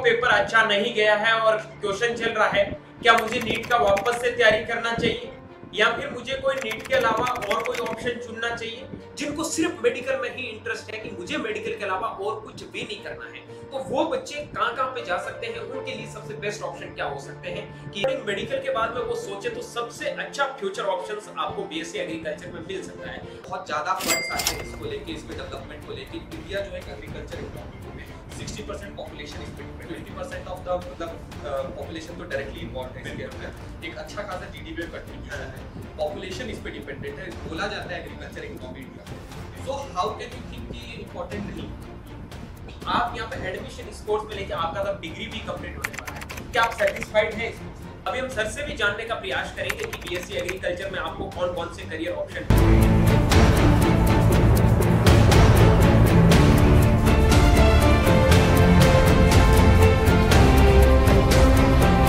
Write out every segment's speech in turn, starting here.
Paper अच्छा नहीं गया है और क्वेश्चन चल रहा है, क्या मुझे नीट का वापस से तैयारी करना चाहिए या फिर मुझे कोई नीट के अलावा और कोई ऑप्शन चुनना चाहिए? जिनको सिर्फ मेडिकल में ही इंटरेस्ट है कि मुझे मेडिकल के अलावा और कुछ भी नहीं करना है, तो वो बच्चे कहां पे जा सकते हैं? उनके लिए सबसे बेस्ट ऑप्शन क्या हो सकते हैं कि मेडिकल के बाद में वो सोचे तो सबसे अच्छा फ्यूचर ऑप्शंस आपको बीएससी एग्रीकल्चर में मिल सकता है। बहुत ज्यादा फंड्स आते हैं इसको लेके, इसके डेवलपमेंट को लेके। इंडिया जो है एग्रीकल्चर इकोनॉमी में 60% पॉपुलेशन इस पे, 20% ऑफ द मतलब पॉपुलेशन तो डायरेक्टली इन्वॉल्व है इसके अंदर। एक अच्छा खासा जीडीपी में कंट्रीब्यूशन है, पॉपुलेशन इस पे डिपेंडेंट है। बोला जाता है agriculture economy India. So how can you think कि ये इंपॉर्टेंट नहीं? आप यहाँ पे एडमिशन इस कोर्स में लेके आपका तब डिग्री भी कंप्लीट होने वाला है, क्या आप सेटिस्फाइड हैं इसमें? अभी हम सर से भी जानने का प्रयास करेंगे कि बीएससी एग्रीकल्चर में आपको कौन कौन से करियर ऑप्शन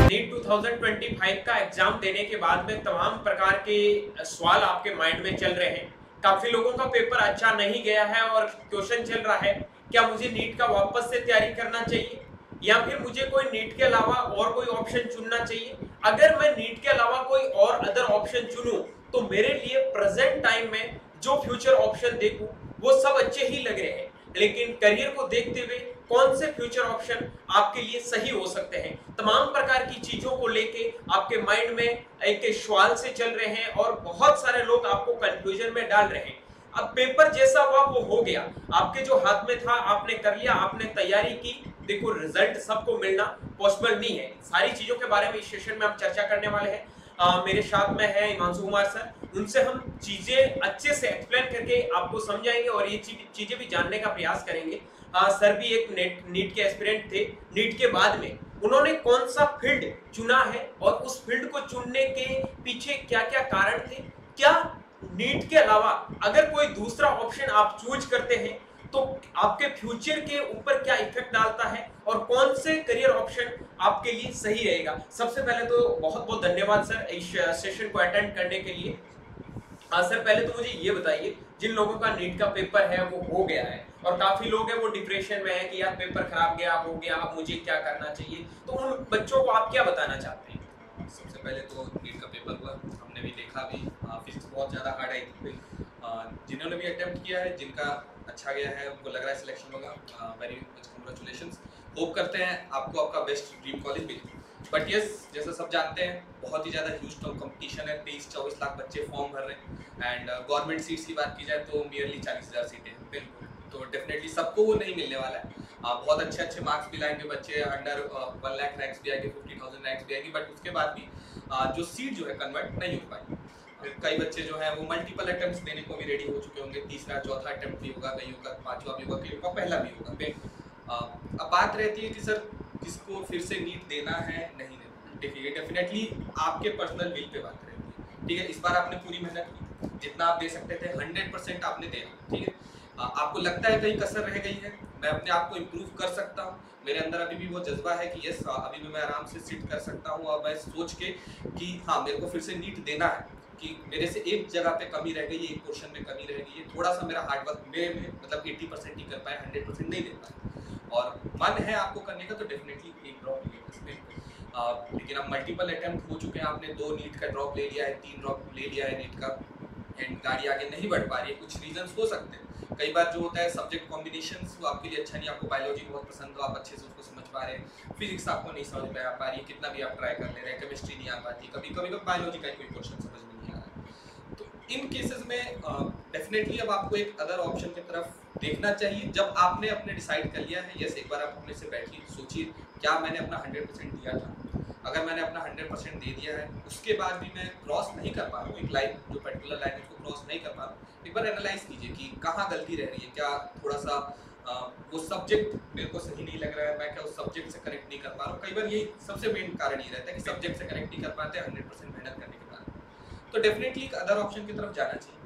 नीट 2025 का एग्जाम देने के बाद में तमाम प्रकार के सवाल आपके माइंड में चल रहे हैं। काफी लोगों का पेपर अच्छा नहीं गया है और क्वेश्चन चल रहा है, क्या मुझे नीट का वापस से तैयारी करना चाहिए या फिर मुझे कोई नीट के अलावा और कोई ऑप्शन चुनना चाहिए? अगर मैं नीट के अलावा कोई और अदर ऑप्शन चुनूं तो मेरे लिए प्रेजेंट टाइम में जो फ्यूचर ऑप्शन देखूं वो सब अच्छे ही लग रहे हैं, लेकिन करियर को देखते हुए कौन से फ्यूचर ऑप्शन आपके लिए सही हो सकते हैं? तमाम प्रकार की चीजों को लेके आपके माइंड में एक सवाल से चल रहे हैं और बहुत सारे लोग आपको कंफ्यूजन में डाल रहे हैं। अब पेपर जैसा हुआ वो हो गया, आपके जो हाथ में था आपने कर लिया, आपने तैयारी की। देखो रिजल्ट सबको मिलना पॉसिबल नहीं है। सारी चीजों के बारे में इस सेशन में हम चर्चा करने वाले हैं। मेरे साथ में है हिमांशु कुमार सर, उनसे हम चीजें अच्छे से एक्सप्लेन करके आपको समझाएंगे और ये चीजें भी जानने का प्रयास करेंगे। सर भी एक नीट के एस्पिरेंट थे। नीट के बाद में उन्होंने कौन सा फील्ड चुना है और उस फील्ड को चुनने के पीछे क्या क्या कारण थे? क्या नीट के अलावा अगर कोई दूसरा ऑप्शन आप चूज करते हैं तो आपके फ्यूचर के ऊपर क्या इफेक्ट डालता है और कौन से करियर ऑप्शन आपके लिए सही रहेगा? सबसे पहले तो बहुत बहुत धन्यवाद सर इस सेशन को अटेंड करने के लिए। सर पहले तो मुझे ये बताइए, जिन लोगों का नीट का पेपर है वो हो गया है और काफी लोग हैं वो डिप्रेशन में है कि यार पेपर खराब गया, हो गया, अब मुझे क्या करना चाहिए, तो उन बच्चों को आप क्या बताना चाहते हैं? सबसे पहले तो नीट का पेपर हुआ, हमने भी देखा भी, फिजिक्स बहुत ज़्यादा हार्ड आई थी। जिन्होंने भी अटेम्प्ट किया है, जिनका अच्छा गया है, उनको लग रहा है सिलेक्शन होगा, वेरी मच कंग्रेचुलेशंस। होप करते हैं आपको आपका बेस्ट ड्रीम कॉलेज मिले। बट यस, जैसा सब जानते हैं बहुत ही ज़्यादा ह्यूज कंपटीशन है, 23-24 लाख बच्चे फॉर्म भर रहे हैं एंड गवर्नमेंट सीट्स की बात की जाए तो नियरली 40,000 सीटें हैं। बिल्कुल, तो डेफिनेटली सबको वो नहीं मिलने वाला है। बहुत अच्छे अच्छे मार्क्स भी लाएंगे बच्चे, अंडर 1 लाख रैंक्स भी आएंगे, 50,000 रैंक्स भी आएंगी, बट उसके बाद भी जो सीट जो है कन्वर्ट नहीं हो पाएगी। कई बच्चे जो है वो मल्टीपल अटेम्प्ट्स देने को भी रेडी हो चुके होंगे, तीसरा चौथा अटेम्प्ट भी होगा, कहीं होगा पांचवा भी होगा, कहीं होगा पहला भी होगा। अब बात रहती है कि सर किसको फिर से नीट देना है नहीं देना। देखिए डेफिनेटली आपके पर्सनल विल पे बात रहती है, ठीक है। इस बार आपने पूरी मेहनत की, जितना आप दे सकते थे 100% आपने दिया, ठीक है। आपको लगता है कहीं कसर रह गई है, मैं अपने आप को इम्प्रूव कर सकता हूँ, मेरे अंदर अभी भी वो जज्बा है कि यस अभी भी मैं आराम से सिट कर सकता हूँ और मैं सोच के कि हाँ मेरे को फिर से नीट देना है, कि मेरे से एक जगह पे कमी रह गई है, एक क्वेश्चन में कमी रह गई है, थोड़ा सा मेरा हार्डवर्क में मतलब 80% ही कर पाया, 100% नहीं दे पाया और मन है आपको करने का, तो डेफिनेटली एक ड्रॉप ले। लेकिन अब मल्टीपल अटेम्प्ट हो चुके हैं, आपने 2 नीट का ड्रॉप ले लिया है, 3 ड्रॉप ले लिया है नीट का एंड गाड़ी आगे नहीं बढ़ पा रही है। कुछ रीजंस हो सकते हैं, कई बार जो होता है सब्जेक्ट कॉम्बिनेशंस वो आपके लिए अच्छा नहीं, आपको बायोलॉजी बहुत पसंद हो, आप अच्छे से उसको समझ पा रहे हैं, फिजिक्स आपको नहीं समझ में आ पा रही है, कितना भी आप ट्राई कर ले रहे हैं, केमिस्ट्री नहीं आ पाती, कभी कभी बायोलॉजी का कोई क्वेश्चन समझ में नहीं आ रहा है। तो इन केसेस में डेफिनेटली अब आपको एक अदर ऑप्शन की तरफ देखना चाहिए। जब आपने अपने डिसाइड कर लिया है, यस एक बार आप अपने से बैठिए, सोचिए क्या मैंने अपना 100% दिया था, अगर मैंने अपना 100% दे दिया है, उसके बाद भी मैं क्रॉस नहीं कर पा रहा हूँ एक लाइन, जो पर्टिकुलर लाइन उसको क्रॉस नहीं कर पा रहा हूँ, एक बार एनालाइज कीजिए कि कहाँ गलती रह रही है, क्या थोड़ा सा वो सब्जेक्ट मेरे को सही नहीं लग रहा है, मैं क्या उस सब्जेक्ट से कनेक्ट नहीं कर पा रहा हूँ। कई बार यही सबसे मेन कारण ये रहता है कि सब्जेक्ट से कनेक्ट नहीं कर पाते 100% मेहनत करने के बाद। तो डेफिनेटली एक अदर ऑप्शन की तरफ जाना चाहिए,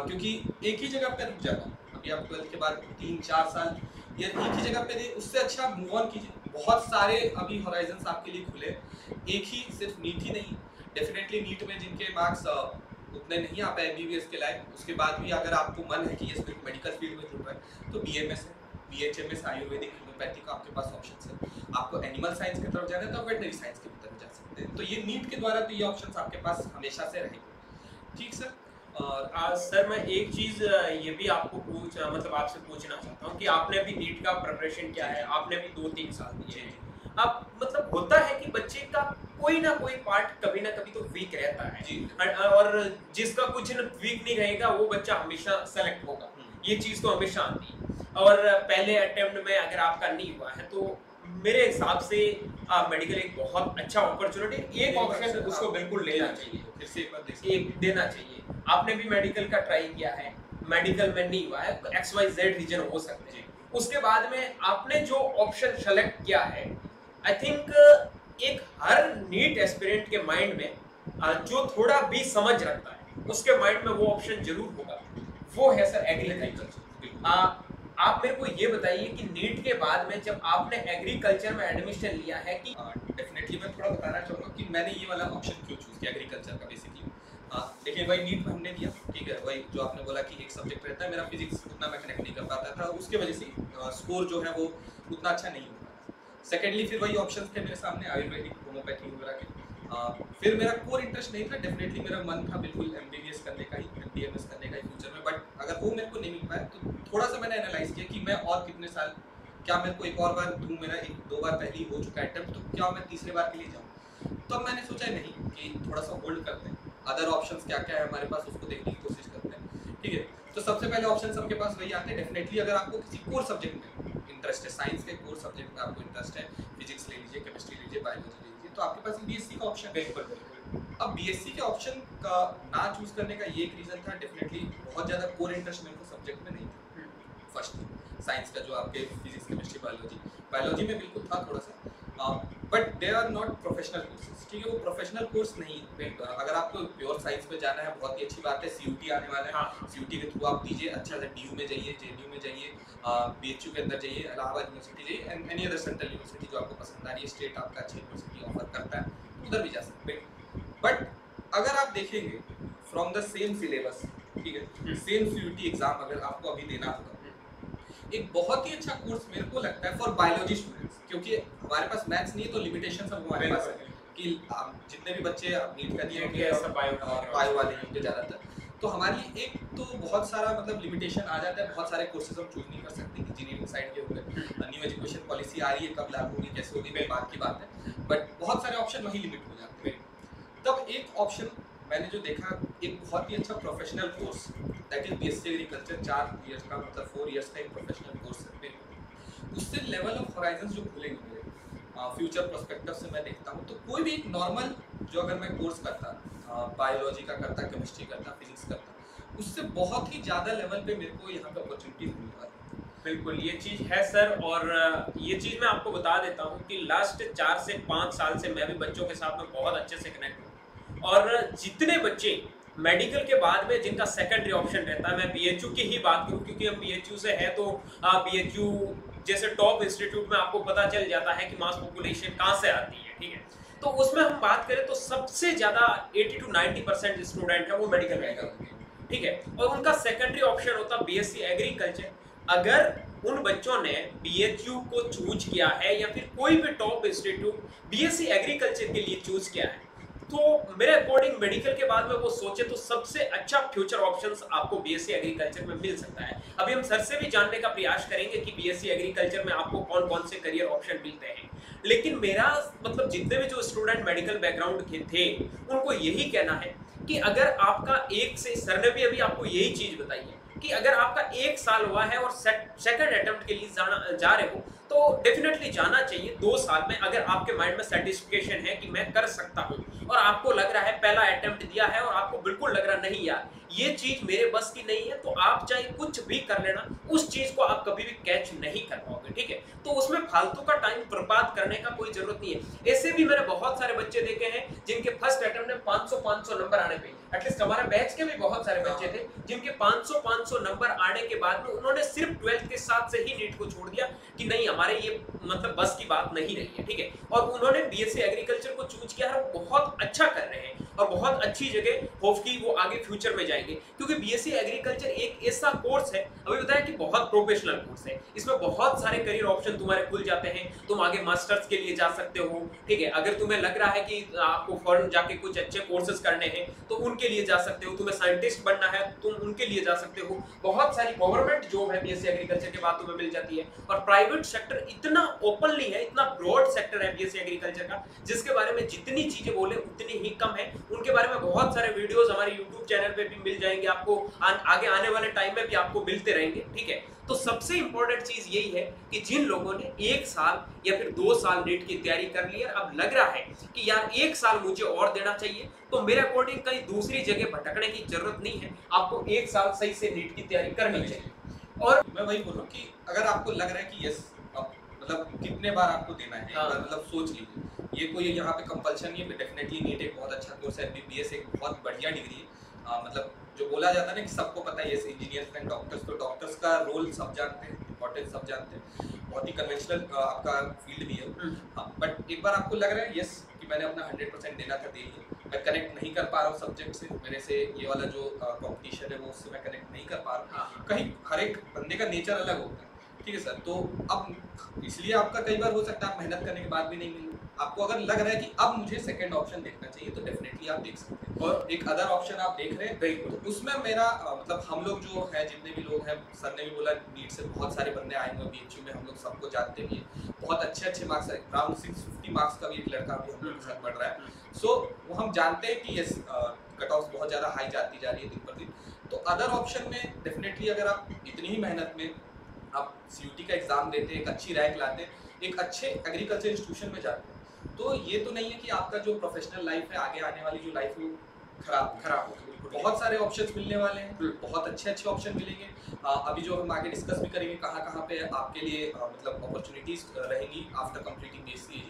क्योंकि एक ही जगह पे रुक जाना, अभी आप 12th के बाद 3-4 साल या एक ही जगह पे दे, उससे अच्छा मूव ऑन कीजिए। बहुत सारे अभी हॉराइजन्स आपके लिए खुले, एक ही सिर्फ नीट ही नहीं, डेफिनेटली नीट में जिनके मार्क्स उतने नहीं आ पाए MBBS के लायक, उसके बाद भी अगर आपको मन है कि ये सिर्फ मेडिकल फील्ड में जुड़ रहा है तो BMS है, BHMS आयुर्वेदिक होम्योपैथी का आपके पास ऑप्शन है। आपको एनिमल साइंस की तरफ जाना है तो आप वेटनरी साइंस की तरफ जा सकते हैं। तो ये नीट के द्वारा तो ये ऑप्शन आपके पास हमेशा से रहेंगे। ठीक सर। और सर मैं एक चीज ये भी आपको मतलब आपसे पूछना चाहता हूँ कि आपने भी नीट का प्रिपरेशन किया है, आपने भी 2-3 साल दिए हैं। अब मतलब होता है कि बच्चे का कोई ना कोई पार्ट कभी ना कभी तो वीक रहता है और जिसका कुछ वीक नहीं रहेगा वो बच्चा हमेशा सेलेक्ट होगा, ये चीज तो हमेशा आती है। और पहले अटेम्प्ट में अगर आपका नहीं हुआ है तो मेरे हिसाब से मेडिकल एक बहुत अच्छा अपॉर्चुनिटी, एक ऑप्शन उसको बिल्कुल लेना चाहिए, फिर से एक बार एक देना चाहिए। आपने भी मेडिकल का ट्राई किया है, मेडिकल में नहीं हुआ है, XYZ रीजन हो सकते हैं, उसके बाद में आपने जो ऑप्शन सेलेक्ट किया है, आई थिंक एक हर नीट एस्पिरेंट के माइंड में जो थोड़ा भी समझ रखता है उसके माइंड में वो ऑप्शन जरूर होगा, वो है सर एग्रीकल्चर। आप मेरे को ये बताइए कि नीट के बाद में जब आपने एग्रीकल्चर में एडमिशन लिया है कि डेफिनेटली मैं थोड़ा बताना चाहूँगा कि मैंने ये वाला ऑप्शन क्यों चूज किया एग्रीकल्चर का। बेसिकली देखिए वही नीट में हमने दिया, ठीक है, वही जो आपने बोला कि एक सब्जेक्ट रहता है, मेरा फिजिक्स उतना मैं कनेक्ट नहीं कर पाता था, उसके वजह से स्कोर जो है वो उतना अच्छा नहीं हो पाया। सेकेंडली फिर वही ऑप्शन थे मेरे सामने आयुर्वेदिक होम्योपैथी वगैरह के। फिर मेरा कोर इंटरेस्ट नहीं था, डेफिनेटली मेरा मन था बिल्कुल MBBS करने का ही, MBMS करने का ही फ्यूचर में, बट अगर वो मेरे को नहीं मिल पाया तो थोड़ा सा मैंने एनालाइज किया कि मैं और कितने साल, क्या मेरे को एक और बार दूँ, मेरा 1-2 बार पहले हो चुका है अटेम्प्ट, तो क्या मैं तीसरे बार के लिए जाऊँ। तो मैंने सोचा नहीं कि थोड़ा सा होल्ड करते हैं, अदर ऑप्शंस क्या क्या है हमारे पास उसको देखने की कोशिश करते हैं, ठीक है। तो सबसे पहले ऑप्शन सबके पास वही आते हैं। डेफिनेटली अगर आपको किसी कोर सब्जेक्ट में इंटरेस्ट है, साइंस के कोर सब्जेक्ट में आपको इंटरेस्ट है, फिजिक्स ले लीजिए, केमिस्ट्री लीजिए, बायोलॉजी ले लीजिए, तो आपके पास BSc का ऑप्शन है। बिल्कुल। अब BSc के ऑप्शन का ना चूज करने का ये एक रीजन था, डेफिनेटली बहुत ज़्यादा कोर इंटरेस्ट मेरे को सब्जेक्ट में नहीं था। फर्स्ट साइंस का जो आपके फिजिक्स केमिस्ट्री बायोलॉजी में बिल्कुल था थोड़ा सा, but they are not professional courses, ठीक है, वो प्रोफेशनल कोर्स नहीं है। अगर आपको प्योर साइंस में जाना है बहुत ही अच्छी बात है, CUT आने वाला है, हाँ। CUT के थ्रू आप दीजिए, अच्छा से DU में जाइए, JNU में जाइए, BHU के अंदर जाइए, इलाहाबाद यूनिवर्सिटी जाइए, and any other central university जो आपको पसंद आ रही है, स्टेट आपका अच्छी यूनिवर्सिटी ऑफर करता है, उधर भी जा सकते हैं। बट अगर आप देखेंगे फ्रॉम द सेम सिलेबस, ठीक है, सेम CUT एग्जाम अगर आपको अभी देना होगा, एक बहुत ही अच्छा कोर्स मेरे को लगता है फॉर बायोलॉजी स्टूडेंट्स, क्योंकि हमारे पास मैथ्स नहीं है तो लिमिटेशन सब हमारे पास है कि जितने भी बच्चे नीट का दिए होंगे सब बायो वाले होंगे ज़्यादातर, तो हमारे लिए एक तो बहुत सारा मतलब लिमिटेशन आ जाता है, बहुत सारे कोर्सेज हम चूज नहीं कर सकते। इंजीनियरिंग साइड के होंगे, न्यू एजुकेशन पॉलिसी आ रही है, कब लागू होगी, कैसे होगी, वो बात की बात है, बट बहुत सारे ऑप्शन वही लिमिट हो जाते हैं। तब एक ऑप्शन मैंने जो देखा, एक बहुत ही अच्छा professional course, that is BSc agriculture, 4 years का मतलब 4 इयर्स का एक प्रोफेशनल कोर्स है। उससे लेवल ऑफ होराइजंस जो खुलेंगे मेरे फ्यूचर पर्सपेक्टिव से मैं देखता हूँ, तो कोई भी एक नॉर्मल जो अगर मैं कोर्स करता, बायोलॉजी का करता, केमिस्ट्री करता, फिजिक्स करता, उससे बहुत ही ज़्यादा लेवल पे मेरे को यहाँ पे अपॉर्चुनिटीज मिलने वाली। बिल्कुल ये चीज़ है सर, और ये चीज़ मैं आपको बता देता हूँ कि लास्ट 4 से 5 साल से मैं भी बच्चों के साथ में बहुत अच्छे से कनेक्ट हूँ, और जितने बच्चे मेडिकल के बाद में जिनका सेकेंडरी ऑप्शन रहता है, मैं BHU की ही बात करूँ क्योंकि हम BHU से है, तो BHU जैसे टॉप इंस्टीट्यूट में आपको पता चल जाता है कि मास पॉपुलेशन कहाँ से आती है, ठीक है, तो उसमें हम बात करें तो सबसे ज़्यादा 80 to 90% स्टूडेंट है वो मेडिकल में, ठीक है, और उनका सेकेंडरी ऑप्शन होता है BSc एग्रीकल्चर। अगर उन बच्चों ने BHU को चूज किया है या फिर कोई भी टॉप इंस्टीट्यूट BSc एग्रीकल्चर के लिए चूज किया है, तो मेरे अकॉर्डिंग मेडिकल के बाद में वो सोचे तो सबसे अच्छा फ्यूचर ऑप्शंस आपको BSc एग्रीकल्चर में मिल सकता है। अभी हम सर से भी जानने का प्रयास करेंगे कि BSc एग्रीकल्चर में आपको कौन कौन से करियर ऑप्शन मिलते हैं, लेकिन मेरा मतलब जितने भी जो स्टूडेंट मेडिकल बैकग्राउंड के थे उनको यही कहना है कि अगर आपका एक से, सर ने भी अभी आपको यही चीज बताई है कि अगर आपका 1 साल हुआ है और सेकंड अटेम्प्ट के लिए जा रहे हो तो डेफिनेटली जाना चाहिए। 2 साल में अगर आपके माइंड में सेटिस्फिकेशन है कि मैं कर सकता हूं और आपको लग रहा है पहला अटेम्प्ट दिया है और आपको बिल्कुल लग रहा नहीं यार ये चीज मेरे बस की नहीं है, तो आप चाहे कुछ भी कर लेना, उस चीज को आप कभी भी कैच नहीं कर पाओगे, ठीक है, तो उसमें फालतू का टाइम बर्बाद करने का कोई जरूरत नहीं है। ऐसे भी मैंने बहुत सारे बच्चे देखे हैं जिनके फर्स्ट अटेम्प्ट में 500 नंबर आने पे, एटलीस्ट हमारे बैच के भी बहुत सारे बच्चे थे जिनके 500 नंबर आने के बाद में उन्होंने सिर्फ 12th के साथ से ही नीट को छोड़ दिया कि नहीं हमारे ये मतलब बस की बात नहीं रही है, ठीक है, और उन्होंने BSc एग्रीकल्चर को चूज किया है, बहुत अच्छा कर रहे हैं और बहुत अच्छी जगह होपफुली वो आगे फ्यूचर में जाएंगे। जाएंगे, क्योंकि बीएससी एग्रीकल्चर एक ऐसा कोर्स है, अभी बताया कि बहुत प्रोफेशनल कोर्स है, इसमें बहुत सारे करियर ऑप्शन तुम्हारे खुल जाते हैं। तुम आगे मास्टर्स के लिए जा सकते हो, ठीक है। अगर तुम्हें लग रहा है कि आपको फॉरेन जाके कुछ अच्छे कोर्सेज करने हैं तो उनके लिए जा सकते हो, तुम्हें साइंटिस्ट बनना है तुम उनके लिए जा सकते हो। बहुत सारी गवर्नमेंट जॉब है बीएससी एग्रीकल्चर के बाद तुम्हें मिल जाती है, और प्राइवेट सेक्टर इतना ओपनली है, इतना ब्रॉड सेक्टर है बीएससी एग्रीकल्चर का, जिसके बारे में जितनी चीजें बोले उतनी ही कम है। उनके बारे में बहुत सारे वीडियोस हमारे YouTube चैनल पे भी मिल जाएंगे आपको, आगे आने वाले टाइम में भी आपको मिलते रहेंगे, ठीक है। तो सबसे इंपॉर्टेंट चीज यही है कि जिन लोगों ने 1 साल या फिर 2 साल नीट की तैयारी कर ली है, अब लग रहा है कि यार 1 साल मुझे और देना चाहिए, तो मेरे अकॉर्डिंग कहीं दूसरी जगह भटकने की जरूरत नहीं है, आपको 1 साल सही से नीट की तैयारी करनी चाहिए। और मैं वही बोल रहा हूँ कि अगर आपको लग रहा है कि यस, मतलब कितने बार आपको देना है, हाँ। मतलब सोच लीजिए, ये कोई यहाँ पे कंपल्शन नहीं है। डेफिनेटली नीट एक बहुत अच्छा कोर्स है, एमबीबीएस एक बहुत बढ़िया डिग्री है। मतलब जो बोला जाता है ना कि सबको पता है यस इंजीनियर्स एंड डॉक्टर्स, तो डॉक्टर्स का रोल सब जानते हैं, इंपॉर्टेंस सब जानते हैं, बहुत ही कन्वेंशनल आपका फील्ड भी है। बट एक बार आपको लग रहा है यस कि मैंने अपना 100% देना था, दे लिया, मैं कनेक्ट नहीं कर पा रहा हूँ सब्जेक्ट से, मेरे से ये वाला जो कंपटीशन है वो उससे मैं कनेक्ट नहीं कर पा रहा हूँ, कहीं हर एक बंदे का नेचर अलग होता है, ठीक है सर। तो अब इसलिए आपका कई बार हो सकता है आप मेहनत करने के बाद भी नहीं मिले, आपको अगर लग रहा है कि अब मुझे सेकंड ऑप्शन देखना चाहिए तो डेफिनेटली आप देख सकते हैं, और एक अदर ऑप्शन आप देख रहे हैं। तो उसमें मेरा मतलब हम लोग जो है जितने भी लोग हैं, सर ने भी बोला नीट से बहुत सारे बंदे आए हुए बीएचयू में, हम लोग सबको जानते भी हैं, बहुत अच्छे मार्क्स है, अराउंड 650 मार्क्स का भी एक लड़का भी हम लोग के साथ पढ़ रहा है। सो वो हम जानते हैं कि यस कट ऑफ बहुत ज़्यादा हाई जाती जा रही है दिन पर दिन। तो अदर ऑप्शन में डेफिनेटली अगर आप इतनी ही मेहनत में आप सीयूटी का एग्जाम देते, एक अच्छी रैंक लाते, एक अच्छे एग्रीकल्चर इंस्टीट्यूशन में जाते हैं, तो ये तो नहीं है कि आपका जो प्रोफेशनल लाइफ है, आगे आने वाली जो लाइफ है वो खराब हो। बहुत सारे ऑप्शंस मिलने वाले हैं, बहुत अच्छे ऑप्शन मिलेंगे। अभी जो हम आगे डिस्कस भी करेंगे कहाँ पे आपके लिए मतलब अपॉर्चुनिटीज रहेंगी आफ्टर कंप्लीटिंग बीएससी,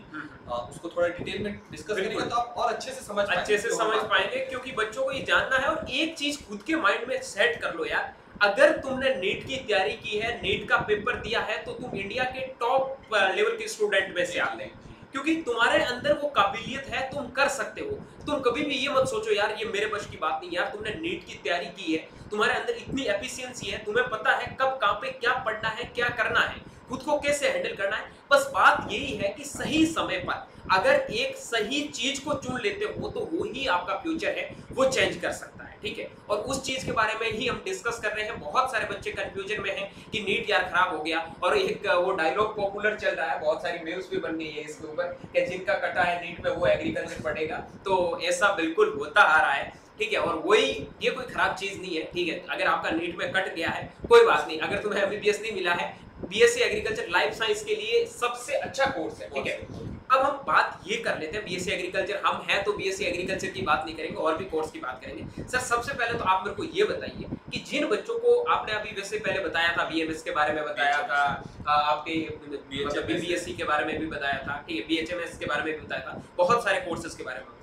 उसको थोड़ा डिटेल में डिस्कस करेंगे तो आप और अच्छे से समझ पाएंगे, क्योंकि बच्चों को ये जानना है। और एक चीज खुद के माइंड में सेट कर लो यार, अगर तुमने नीट की तैयारी की है, नीट का पेपर दिया है, तो तुम इंडिया के टॉप लेवल के स्टूडेंट में से आते हैं, क्योंकि तुम्हारे अंदर वो काबिलियत है, तुम कर सकते हो। तुम कभी भी ये मत सोचो यार ये मेरे बस की बात नहीं, यार तुमने नीट की तैयारी की है, तुम्हारे अंदर इतनी एफिशिएंसी है, तुम्हें पता है कब कहाँ पे क्या पढ़ना है, क्या करना है, खुद को कैसे हैंडल करना है। बस बात यही है कि सही समय पर अगर एक सही चीज को चुन लेते हो तो वो ही आपका फ्यूचर है, वो चेंज कर सकता है, ठीक है। और उस चीज के बारे में ही हम डिस्कस कर रहे हैं। बहुत सारे बच्चे कंफ्यूजन में हैं कि नीट यार खराब हो गया, और एक वो डायलॉग पॉपुलर चल रहा है, बहुत सारी न्यूज़ भी बन गई है इसके ऊपर कि जिनका कटा है नीट में वो एग्रीकल्चर पढ़ेगा। तो ऐसा बिल्कुल होता आ रहा है, ठीक है। और वही ये कोई खराब चीज नहीं है, ठीक है। अगर आपका नीट में कट गया है कोई बात नहीं, अगर तुम्हें एमबीबीएस नहीं मिला है, बीएससी एग्रीकल्चर लाइफ साइंस के लिए सबसे अच्छा कोर्स है, ठीक है। अब हम बात ये कर लेते हैं बीएससी एग्रीकल्चर, हम हैं तो बीएससी एग्रीकल्चर की बात नहीं करेंगे, और भी कोर्स की बात करेंगे। सर सबसे पहले तो आप मेरे को ये बताइए कि जिन बच्चों को आपने अभी वैसे पहले बताया था, बीएमएस के बारे में बताया था, आपके बीबीएससी के बारे में भी बताया था, ठीक है, बीएचएमएस के बारे में भी बताया था, बहुत सारे कोर्सेज के बारे में बताया।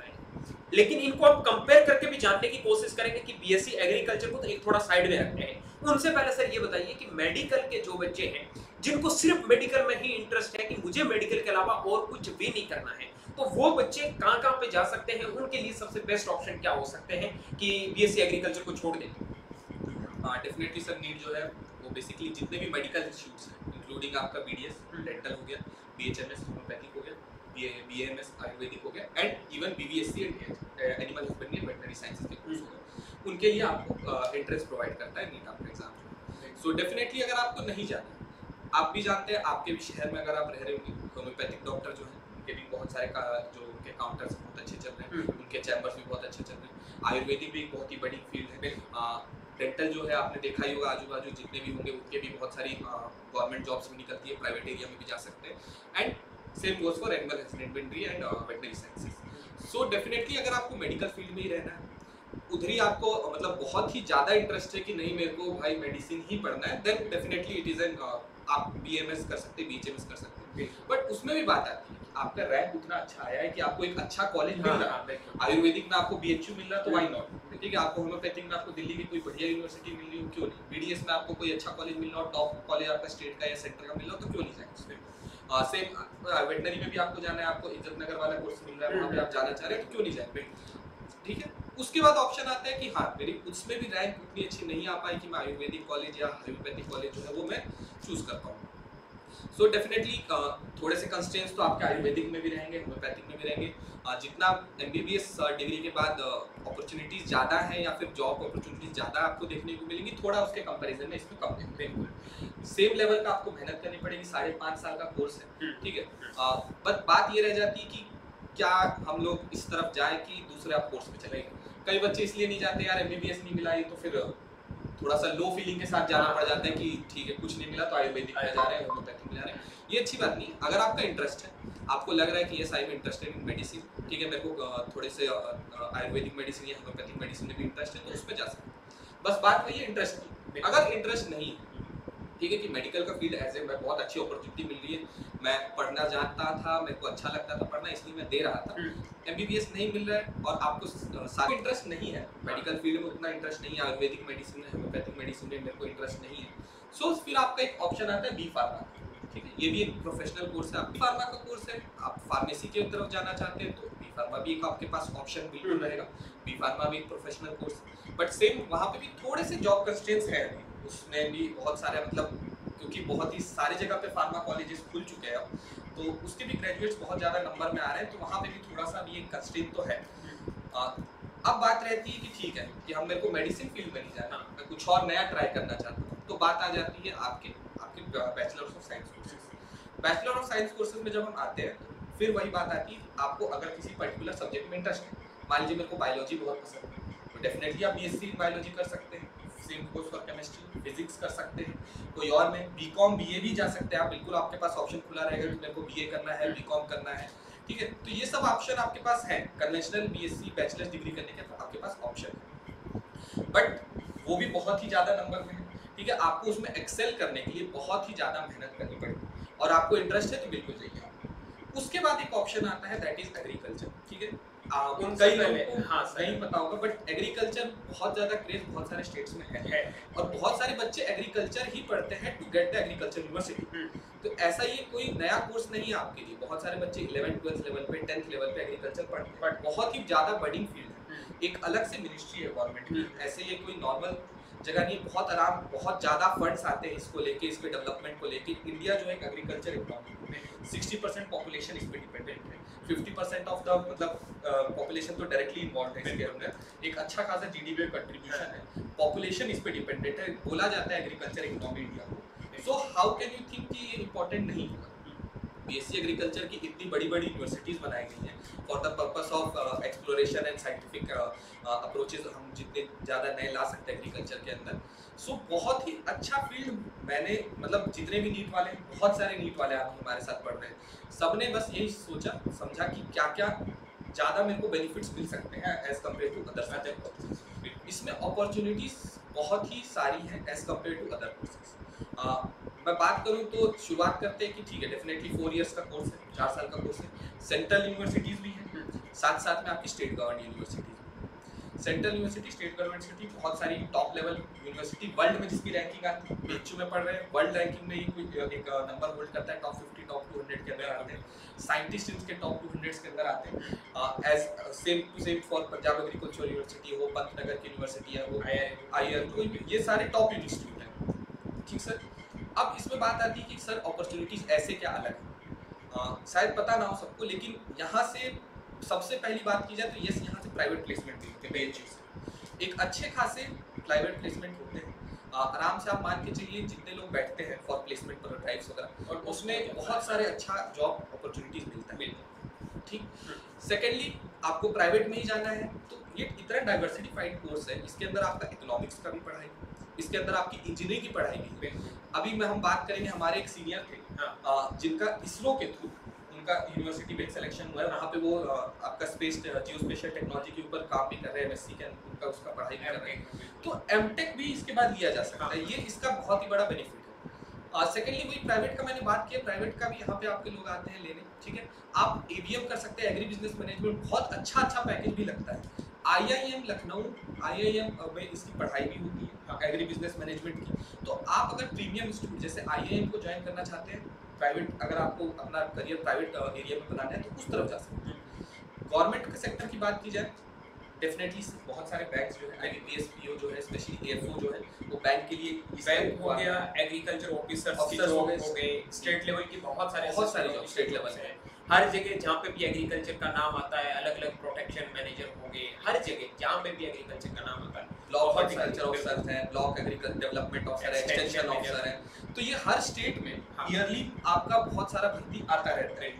लेकिन इनको आप कंपेयर करके भी जानने की कोशिश करेंगे कि बीएससी एग्रीकल्चर को तो एक थोड़ा साइड में रखते हैं। उनसे पहले सर ये बताइए कि मेडिकल के जो बच्चे हैं, जिनको सिर्फ मेडिकल में ही इंटरेस्ट है कि मुझे मेडिकल के अलावा और कुछ भी नहीं करना है, तो वो बच्चे कहाँ पे जा सकते हैं, उनके लिए सबसे बेस्ट ऑप्शन क्या हो सकते हैं कि बीएससी एग्रीकल्चर को छोड़ दें? डेफिनेटली सर नीट जो है वो बेसिकली जितने भी मेडिकल इंस्टीट्यूट्स हैं, इंक्लूडिंग आपका बीडीएस डेंटल हो गया, बीएचएमएस होम्योपैथिक हो गया, बीएएमएस आयुर्वेदिक हो गया, and even BVSc and animal husbandry and veterinary sciences के कोर्स हो गए, उनके लिए आपको एंट्रेंस प्रोवाइड करता है नीट आपका एग्जाम। सो डेफिनेटली अगर आपको नहीं जाना, आप भी जानते हैं आपके भी शहर में अगर आप रह रहे होंगे, होम्योपैथिक डॉक्टर जो हैं उनके भी बहुत सारे जो उनके काउंटर्स बहुत अच्छे चल रहे हैं, उनके चैम्बर्स भी बहुत अच्छे चल रहे हैं। आयुर्वेदिक भी एक बहुत ही बड़ी फील्ड है। डेंटल जो है आपने देखा ही होगा, आजू बाजू जितने भी होंगे उनके भी बहुत सारी गवर्नमेंट जॉब्स भी निकलती है, प्राइवेट एरिया में भी जा सकते हैं, and same goes for animal husbandry and veterinary sciences. So definitely अगर आपको मेडिकल फील्ड में ही रहना है, उधर ही आपको मतलब बहुत ही ज़्यादा इंटरेस्ट है कि नहीं मेरे को भाई मेडिसिन ही पढ़ना है, then definitely it is an आप बीएमएस कर सकते हैं, बीएचएमएस कर सकते हैं। बट उसमें भी बात आती है कि आपका रैंक उतना अच्छा आया है कि आपको एक अच्छा कॉलेज मिल रहा है। आयुर्वेदिक में आपको बीएचयू मिल रहा है तो व्हाई नॉट, ठीक है। आपको होम्योपैथिक में आपको दिल्ली की कोई बढ़िया यूनिवर्सिटी मिल रही हो, क्यों नहीं। बीडीएस में आपको कोई अच्छा कॉलेज मिल रहा हो, टॉप कॉलेज आपका स्टेट का या सेंटर का मिल रहा हो, तो क्यों नहीं जाएंगे उसमें। सेम वेटनरी में भी आपको जाना है, आपको इज्जत नगर वाला कोर्स मिल रहा है, वहाँ पे आप जाना चाह रहे हैं, तो क्यों नहीं जाएंगे, ठीक है। उसके बाद ऑप्शन आता है कि हाँ मेरी उसमें भी रैंक उतनी अच्छी नहीं आ पाई कि मैं आयुर्वेदिक कॉलेज या होम्योपैथिक कॉलेज जो है वो मैं चूज कर पाऊँ। सो डेफिनेटली थोड़े से कंस्ट्रेंट्स तो आपके आयुर्वेदिक में भी रहेंगे, होम्योपैथिक में भी रहेंगे। जितना एमबीबीएस डिग्री के बाद अपॉर्चुनिटीज ज़्यादा है या फिर जॉब अपॉर्चुनिटीज ज़्यादा आपको देखने को मिलेंगी, थोड़ा उसके कंपैरिजन में इसमें कम देखने को मिलेंगे। सेम लेवल का आपको मेहनत करनी पड़ेगी, 5.5 साल का कोर्स है, ठीक है। बट बात ये रह जाती है कि क्या हम लोग इस तरफ जाए कि दूसरे आप कोर्स में चले। कई बच्चे इसलिए नहीं जाते यार एमबीबीएस नहीं मिला, ये तो फिर थोड़ा सा लो फीलिंग के साथ जाना पड़ जाता है कि ठीक है कुछ नहीं मिला तो आयुर्वेदिक में जा रहे हैं, होम्योपैथिक में जा रहे हैं। ये अच्छी बात नहीं। अगर आपका इंटरेस्ट है, आपको लग रहा है कि yes I am interested in medicine, ठीक है, मेरे को थोड़े से आयुर्वेदिक मेडिसिन या होम्योपैथिक मेडिसिन में भी इंटरेस्ट है, तो उसमें जा सकते हैं। बस बात वही है इंटरेस्ट की। अगर इंटरेस्ट नहीं है, ठीक है, कि मेडिकल का फील्ड एज ए मैं बहुत अच्छी अपॉर्चुनिटी मिल रही है, मैं पढ़ना जानता था, मेरे को अच्छा लगता था पढ़ना, इसलिए मैं दे रहा था। एमबीबीएस नहीं मिल रहा है और आपको सारा इंटरेस्ट नहीं है, मेडिकल फील्ड में उतना इंटरेस्ट नहीं है, आयुर्वेदिक मेडिसिन में, होम्योपैथिक मेडिसिन में मेरे को इंटरेस्ट नहीं है, सो फिर आपका एक ऑप्शन आता है बी फार्मा, ठीक है। ये भी एक प्रोफेशनल कोर्स है, बी फार्मा का कोर्स है। आप फार्मेसी की तरफ जाना चाहते हैं तो बी फार्मा भी एक आपके पास ऑप्शन बिल्कुल रहेगा। बी फार्मा भी एक प्रोफेशनल कोर्स, बट सेम वहाँ पे भी थोड़े से जॉब कंस्ट्रेंट्स हैं, उसमें भी बहुत सारे मतलब क्योंकि बहुत ही सारी जगह पे फार्मा कॉलेजेस खुल चुके हैं अब, तो उसके भी ग्रेजुएट्स बहुत ज़्यादा नंबर में आ रहे हैं, तो वहाँ पे भी थोड़ा सा भी एक कंस्ट्रेंट तो है। अब बात रहती है कि ठीक है कि हम मेरे को मेडिसिन फील्ड में नहीं जाना, मैं कुछ और नया ट्राई करना चाहता हूँ, तो बात आ जाती है आपके bachelor of science courses. Bachelor of science courses में जब हम आते हैं तो फिर वही बात आती है, आपको अगर किसी पर्टिकुलर सब्जेक्ट में इंटरेस्ट है, मान लीजिए मेरे को बायोलॉजी बहुत पसंद है, तो डेफिनेटली आप बीएससी बायोलॉजी कर सकते हैं, same course for chemistry, physics कर सकते हैं। कोई और में बीकॉम बीए भी जा सकते हैं आप, बिल्कुल आपके पास ऑप्शन खुला रहेगा कि मेरे को बीए करना है, बीकॉम करना है, ठीक है। तो ये सब ऑप्शन आपके पास है, कन्वेंशनल बीएससी बैचलर्स डिग्री करने के तो आपके पास ऑप्शन है, बट वो भी बहुत ही ज़्यादा नंबर में है, ठीक है। आपको उसमें एक्सेल करने के लिए बहुत ही ज़्यादा मेहनत करनी पड़ेगी और आपको इंटरेस्ट है तो बिल्कुल जाइए आप। उसके बाद एक ऑप्शन आता है दैट इज एग्रीकल्चर, ठीक है। कई लोगों को नहीं पता होगा बट एग्रीकल्चर बहुत ज़्यादा क्रेज बहुत सारे स्टेट्स में है और बहुत सारे बच्चे एग्रीकल्चर ही पढ़ते हैं to get the agriculture university. तो ऐसा ये कोई नया कोर्स नहीं है आपके लिए, बहुत सारे बच्चे 11th 12th लेवल पे 10th लेवल पे एग्रीकल्चर पढ़ते हैं, बट बहुत ही ज़्यादा बडिंग फील्ड है, एक अलग से मिनिस्ट्री है गवर्नमेंट की, ऐसे ये कोई नॉर्मल जगह नहीं, बहुत आराम, बहुत ज़्यादा फंड्स आते हैं इसको लेके, इसके डेवलपमेंट को लेके। इंडिया जो है एक एग्रीकल्चर इकोनॉमी में 60% पॉपुलेशन इस पे डिपेंडेंट है, 50% ऑफ द मतलब पॉपुलेशन तो डायरेक्टली इन्वॉल्व है इसके अंदर, एक अच्छा खासा जीडीपी कंट्रीब्यूशन है, पॉपुलेशन इस पे डिपेंडेंट है, बोला जाता है एग्रीकल्चर इकोनॉमी इंडिया को। So how can you think कि ये इंपॉर्टेंट नहीं होगा? बीएससी एग्रीकल्चर की इतनी बड़ी बड़ी यूनिवर्सिटीज़ बनाई गई हैं for the purpose of exploration and scientific approaches, हम जितने ज़्यादा नए ला सकते हैं एग्रीकल्चर के अंदर। सो बहुत ही अच्छा फील्ड, मैंने मतलब जितने भी नीट वाले, बहुत सारे नीट वाले आप हमारे साथ पढ़ रहे हैं, सबने बस यही सोचा समझा कि क्या क्या ज़्यादा मेरे को बेनिफिट्स मिल सकते हैं as compare to other subject. इसमें अपॉर्चुनिटीज़ बहुत ही सारी हैं as compare to other courses. मैं बात करूं तो शुरुआत करते हैं कि ठीक है डेफिनेटली 4 इयर्स का कोर्स है, 4 साल का कोर्स है, सेंट्रल यूनिवर्सिटीज़ भी हैं, साथ साथ में आपकी state government universities. Central university, state government university, बहुत सारी टॉप लेवल यूनिवर्सिटी वर्ल्ड में जिसकी रैंकिंग आती है, बीएचयू में पढ़ रहे हैं, वर्ल्ड रैंकिंग में ही एक नंबर होल्ड करता है, टॉप 50 टॉप 200 के अंदर आते हैं, साइंटिस्ट इसके टॉप 200 के अंदर आते हैं। As same to same for Punjab agriculture university हो, पंतनगर की यूनिवर्सिटी है वो, आईआईआर, तो ये सारे टॉप इंस्टीट्यूट हैं, ठीक सर। अब इसमें बात आती है कि सर अपॉर्चुनिटीज़ ऐसे क्या अलग है, शायद पता ना हो सबको, लेकिन यहाँ से सबसे पहली बात की जाए तो यस यहाँ से प्राइवेट प्लेसमेंट भी होते हैं, मेन चीज़ एक अच्छे खासे प्राइवेट प्लेसमेंट होते हैं। आराम से आप मान के चलिए जितने लोग बैठते हैं फॉर प्लेसमेंट पर ड्राइव्स वगैरह, और उसमें बहुत सारे अच्छा जॉब अपॉर्चुनिटीज़ मिलता है, ठीक। सेकेंडली आपको प्राइवेट में ही जाना है तो ये इतना डाइवर्सिफाइड कोर्स है, इसके अंदर आपका इकोनॉमिक्स का भी पढ़ाई, इसके अंदर आपकी इंजीनियरिंग की पढ़ाई भी है। अभी मैं हम बात करेंगे, हमारे एक सीनियर थे जिनका इसरो के थ्रू उनका यूनिवर्सिटी में सिलेक्शन हुआ है, वहाँ पे वो आपका स्पेस जियोस्पेशियल टेक्नोलॉजी के ऊपर काम भी कर रहे हैं, एमएससी के उनका उसका पढ़ाई भी कर रहे हैं, तो एमटेक भी इसके बाद लिया जा सकता है, ये इसका बहुत ही बड़ा बेनिफिट है। सेकेंडली वही प्राइवेट का मैंने बात किया, प्राइवेट का भी यहाँ पे आपके लोग आते हैं लेने, ठीक है। आप एबीएम कर सकते हैं, एग्री बिजनेस मैनेजमेंट, बहुत अच्छा पैकेज भी लगता है। आईआईएम लखनऊ, आईआईएम में इसकी पढ़ाई भी होती है एग्री बिजनेस मैनेजमेंट की, तो आप अगर प्रीमियम इंस्टीट्यूट जैसे आईआईएम को ज्वाइन करना चाहते हैं, प्राइवेट अगर आपको अपना करियर प्राइवेट एरिया में बनाना है तो उस तरफ जा सकते हैं। गवर्नमेंट के सेक्टर की बात की जाए डेफिनेटली बहुत सारे बैंक्स जो है IBPS PO जो है स्पेशली AFO जो है वो बैंक के लिए बैंक हो गया, एग्रीकल्चर ऑफिसर्स की जॉब हो गए, स्टेट लेवल की बहुत सारी जॉब स्टेट लेवल है। हर जगह जहाँ पे भी एग्रीकल्चर का नाम आता है, अलग अलग प्रोटेक्शन मैनेजर हो गए, हर जगह जहाँ पे भी एग्रीकल्चर का नाम आता है, ब्लॉक एग्रीकल्चर ऑफिसर है, ब्लॉक एग्रीकल्चर डेवलपमेंट ऑफिसर है, एक्सटेंशन ऑफिसर है। तो ये हर स्टेट में ईयरली आपका बहुत सारा भर्ती आता रहता है।